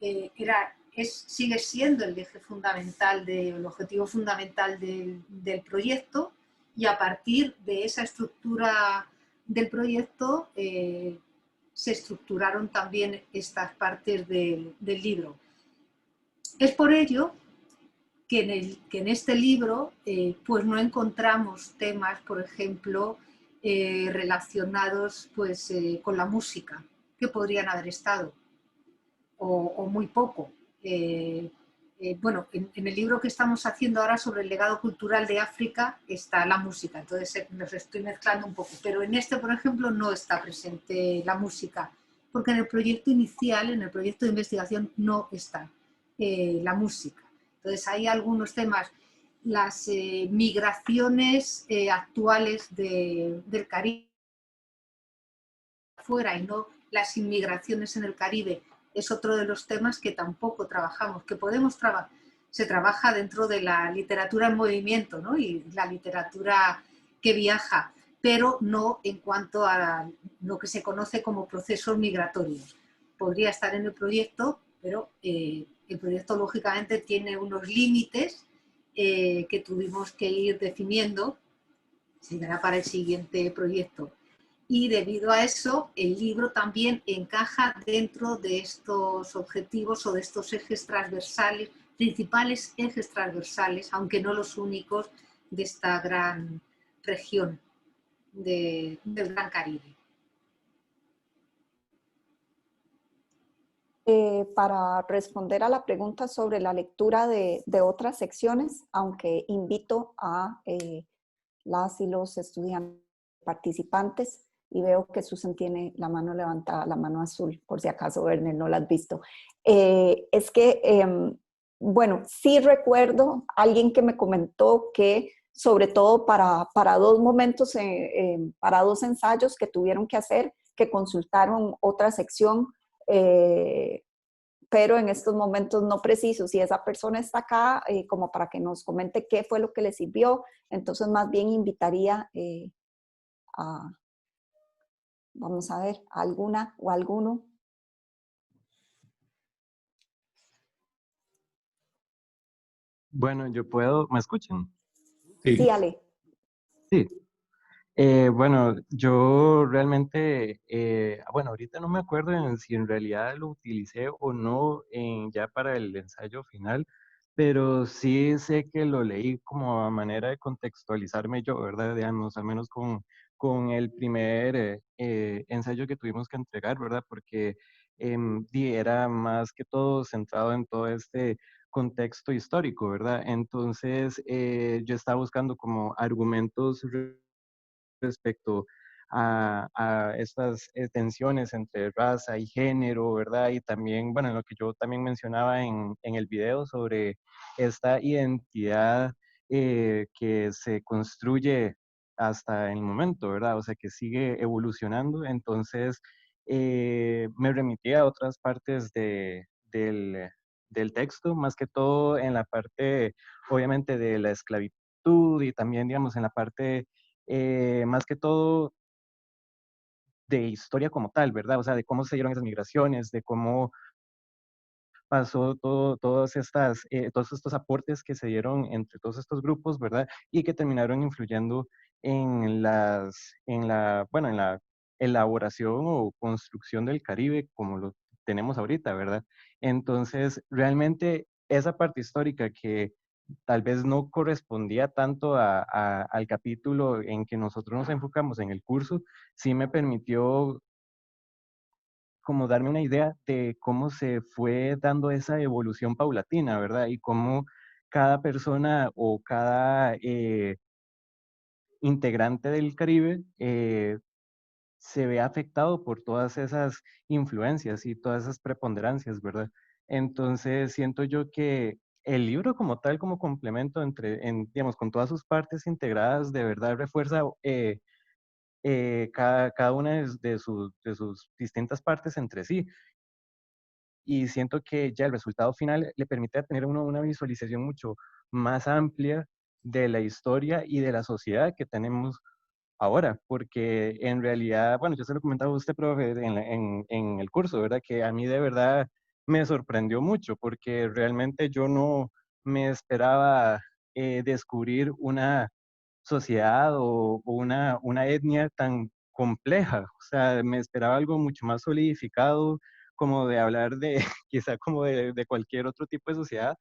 Speaker 2: sigue siendo el eje fundamental, el objetivo fundamental del proyecto, y a partir de esa estructura del proyecto se estructuraron también estas partes del libro. Es por ello que en este libro pues no encontramos temas, por ejemplo, relacionados pues, con la música, que podrían haber estado, o muy poco. Bueno, en el libro que estamos haciendo ahora sobre el legado cultural de África está la música, entonces los estoy mezclando un poco, pero en este, por ejemplo, no está presente la música, porque en el proyecto inicial, en el proyecto de investigación, no está la música. Entonces hay algunos temas, las migraciones actuales del Caribe fuera y no las inmigraciones en el Caribe, es otro de los temas que tampoco trabajamos, que podemos trabajar. Se trabaja dentro de la literatura en movimiento, ¿no? Y la literatura que viaja, pero no en cuanto a lo que se conoce como procesos migratorios. Podría estar en el proyecto, pero el proyecto lógicamente tiene unos límites que tuvimos que ir definiendo, se verá para el siguiente proyecto. Y debido a eso, el libro también encaja dentro de estos objetivos o de estos ejes transversales, principales ejes transversales, aunque no los únicos, de esta gran región del Gran Caribe.
Speaker 7: Para responder a la pregunta sobre la lectura de otras secciones, aunque invito a las y los estudiantes participantes, y veo que Susan tiene la mano levantada, la mano azul, por si acaso Werner no la has visto. Es que, bueno, sí recuerdo a alguien que me comentó que sobre todo para dos momentos, para dos ensayos que tuvieron que hacer, que consultaron otra sección, pero en estos momentos no preciso. Si esa persona está acá, como para que nos comente qué fue lo que le sirvió, entonces más bien invitaría a, vamos a ver, a alguna o alguno.
Speaker 18: Bueno, yo puedo, ¿me escuchan?
Speaker 7: Sí, Ale.
Speaker 18: Sí. Bueno, yo realmente, bueno, ahorita no me acuerdo si en realidad lo utilicé o no ya para el ensayo final, pero sí sé que lo leí como a manera de contextualizarme yo, ¿verdad? Digamos, al menos con el primer ensayo que tuvimos que entregar, ¿verdad? Porque era más que todo centrado en todo este contexto histórico, ¿verdad? Entonces, yo estaba buscando como argumentos respecto a estas tensiones entre raza y género, ¿verdad? Y también, bueno, lo que yo también mencionaba en el video sobre esta identidad que se construye hasta el momento, ¿verdad? O sea, que sigue evolucionando. Entonces, me remití a otras partes del texto, más que todo en la parte, obviamente, de la esclavitud y también, digamos, en la parte, más que todo, de historia como tal, ¿verdad? O sea, de cómo se dieron esas migraciones, de cómo pasó todos estos aportes que se dieron entre todos estos grupos, ¿verdad? Y que terminaron influyendo bueno, en la elaboración o construcción del Caribe como lo tenemos ahorita, ¿verdad? Entonces, realmente esa parte histórica que tal vez no correspondía tanto al capítulo en que nosotros nos enfocamos en el curso, sí me permitió como darme una idea de cómo se fue dando esa evolución paulatina, ¿verdad? Y cómo cada persona o cada integrante del Caribe se ve afectado por todas esas influencias y todas esas preponderancias, ¿verdad? Entonces, siento yo que el libro como tal, como complemento digamos, con todas sus partes integradas, de verdad refuerza cada una de sus distintas partes entre sí. Y siento que ya el resultado final le permite tener una visualización mucho más amplia de la historia y de la sociedad que tenemos ahora, porque en realidad, bueno, yo se lo comentaba a usted, profe, en el curso, ¿verdad? Que a mí de verdad me sorprendió mucho, porque realmente yo no me esperaba descubrir una sociedad o una etnia tan compleja. O sea, me esperaba algo mucho más solidificado, como de hablar de, quizá como de cualquier otro tipo de sociedad,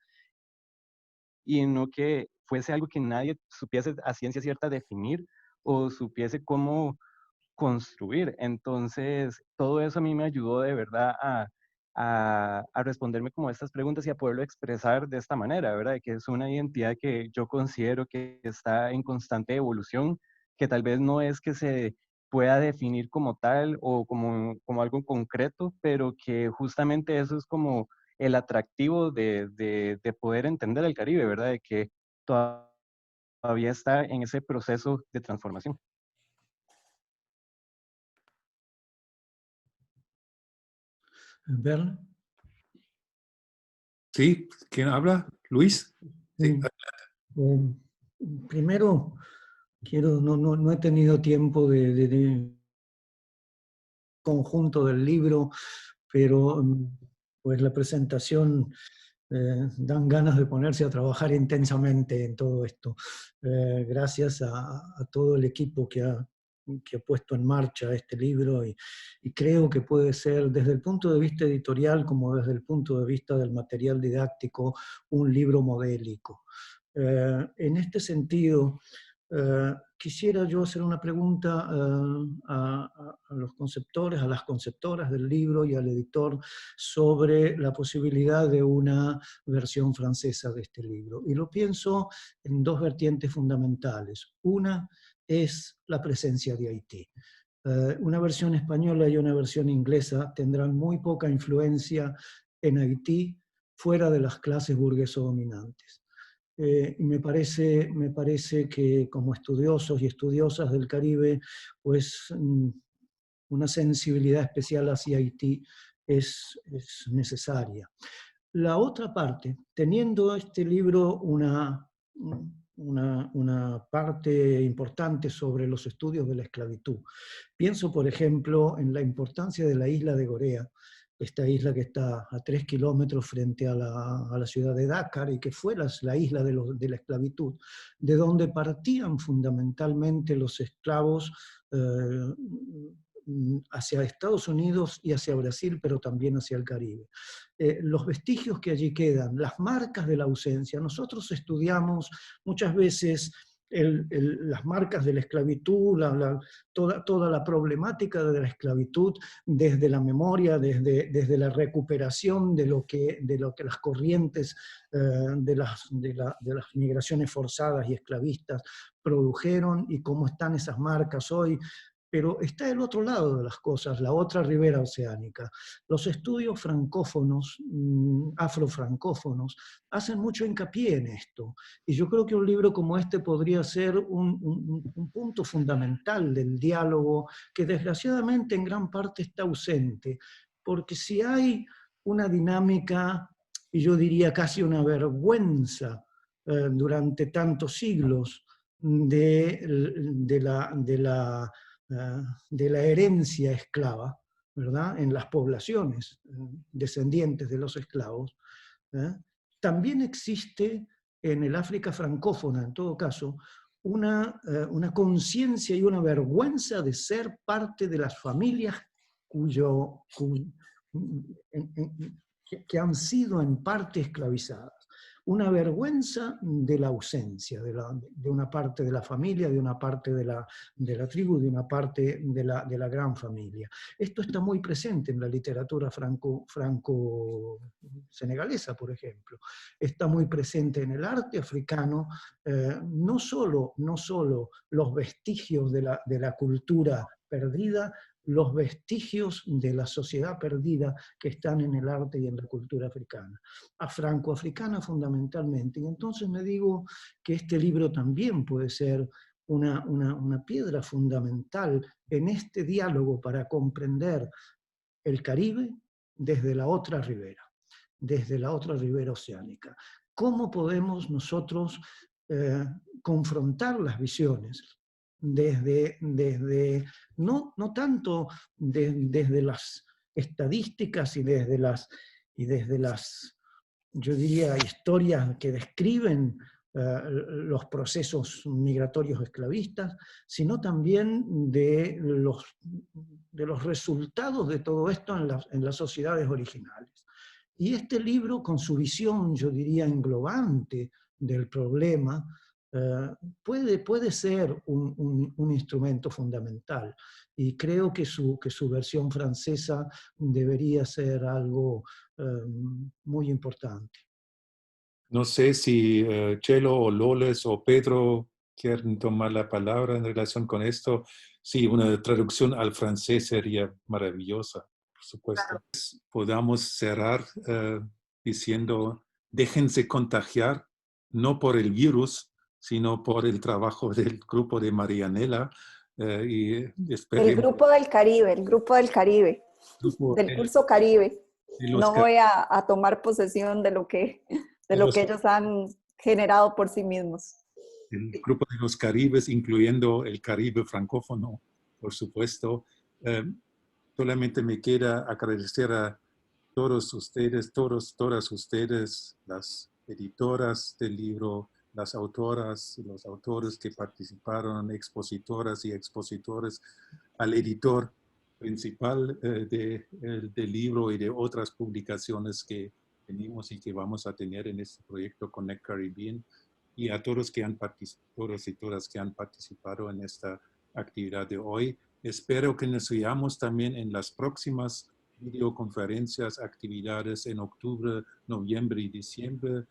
Speaker 18: y no que fuese algo que nadie supiese a ciencia cierta definir o supiese cómo construir. Entonces, todo eso a mí me ayudó de verdad a responderme como estas preguntas y a poderlo expresar de esta manera, ¿verdad? Que es una identidad que yo considero que está en constante evolución, que tal vez no es que se pueda definir como tal o como algo concreto, pero que justamente eso es como el atractivo de poder entender el Caribe, ¿verdad? De que todavía está en ese proceso de transformación.
Speaker 19: ¿Ver?
Speaker 1: Sí, ¿quién habla? ¿Luis? Sí.
Speaker 19: Primero, no he tenido tiempo de conjunto del libro, pero pues la presentación dan ganas de ponerse a trabajar intensamente en todo esto. Gracias a todo el equipo que ha puesto en marcha este libro y creo que puede ser desde el punto de vista editorial como desde el punto de vista del material didáctico un libro modélico. En este sentido, quisiera yo hacer una pregunta a los conceptores, a las conceptoras del libro y al editor sobre la posibilidad de una versión francesa de este libro. Y lo pienso en dos vertientes fundamentales. Una es la presencia de Haití. Una versión española y una versión inglesa tendrán muy poca influencia en Haití fuera de las clases burgueso dominantes. Y me parece que como estudiosos y estudiosas del Caribe, pues una sensibilidad especial hacia Haití es necesaria. La otra parte, teniendo este libro una parte importante sobre los estudios de la esclavitud, pienso, por ejemplo, en la importancia de la isla de Gorea, esta isla que está a 3 kilómetros frente a la ciudad de Dakar y que fue la isla de la esclavitud, de donde partían fundamentalmente los esclavos hacia Estados Unidos y hacia Brasil, pero también hacia el Caribe. Los vestigios que allí quedan, las marcas de la ausencia. Nosotros estudiamos muchas veces las marcas de la esclavitud, toda la problemática de la esclavitud desde la memoria, desde la recuperación de lo que las corrientes de las migraciones forzadas y esclavistas produjeron y cómo están esas marcas hoy. Pero está el otro lado de las cosas, la otra ribera oceánica. Los estudios francófonos, afrofrancófonos, hacen mucho hincapié en esto. Y yo creo que un libro como este podría ser un punto fundamental del diálogo que desgraciadamente en gran parte está ausente. Porque si hay una dinámica, y yo diría casi una vergüenza durante tantos siglos de la herencia esclava, ¿verdad?, en las poblaciones descendientes de los esclavos, también existe en el África francófona, en todo caso, una conciencia y una vergüenza de ser parte de las familias que han sido en parte esclavizadas. Una vergüenza de la ausencia de una parte de la familia, de una parte de la tribu, de una parte de la gran familia. Esto está muy presente en la literatura franco-senegalesa, por ejemplo. Está muy presente en el arte africano, no solo los vestigios de la cultura perdida, los vestigios de la sociedad perdida que están en el arte y en la cultura africana, franco-africana fundamentalmente. Y entonces me digo que este libro también puede ser una piedra fundamental en este diálogo para comprender el Caribe desde la otra ribera oceánica. ¿Cómo podemos nosotros confrontar las visiones? No tanto desde las estadísticas y desde las, yo diría, historias que describen los procesos migratorios esclavistas, sino también de los resultados de todo esto en las sociedades originales. Y este libro, con su visión, yo diría, englobante del problema, puede ser un instrumento fundamental. Y creo que su versión francesa debería ser algo muy importante.
Speaker 1: No sé si Chelo o Loles o Pedro quieren tomar la palabra en relación con esto. Sí, una traducción al francés sería maravillosa, por supuesto. Claro. Podamos cerrar diciendo, déjense contagiar, no por el virus, sino por el trabajo del grupo de Marianela.
Speaker 7: El grupo del Caribe, del curso Caribe. No voy a tomar posesión de lo que ellos han generado por sí mismos.
Speaker 1: El grupo de los Caribes, incluyendo el Caribe francófono, por supuesto. Solamente me queda agradecer a todos ustedes, todas ustedes, las editoras del libro, las autoras, los autores que participaron, expositoras y expositores, al editor principal del libro y de otras publicaciones que tenemos y que vamos a tener en este proyecto Connect Caribbean, y a todos y todas que han participado en esta actividad de hoy. Espero que nos veamos también en las próximas videoconferencias, actividades en octubre, noviembre y diciembre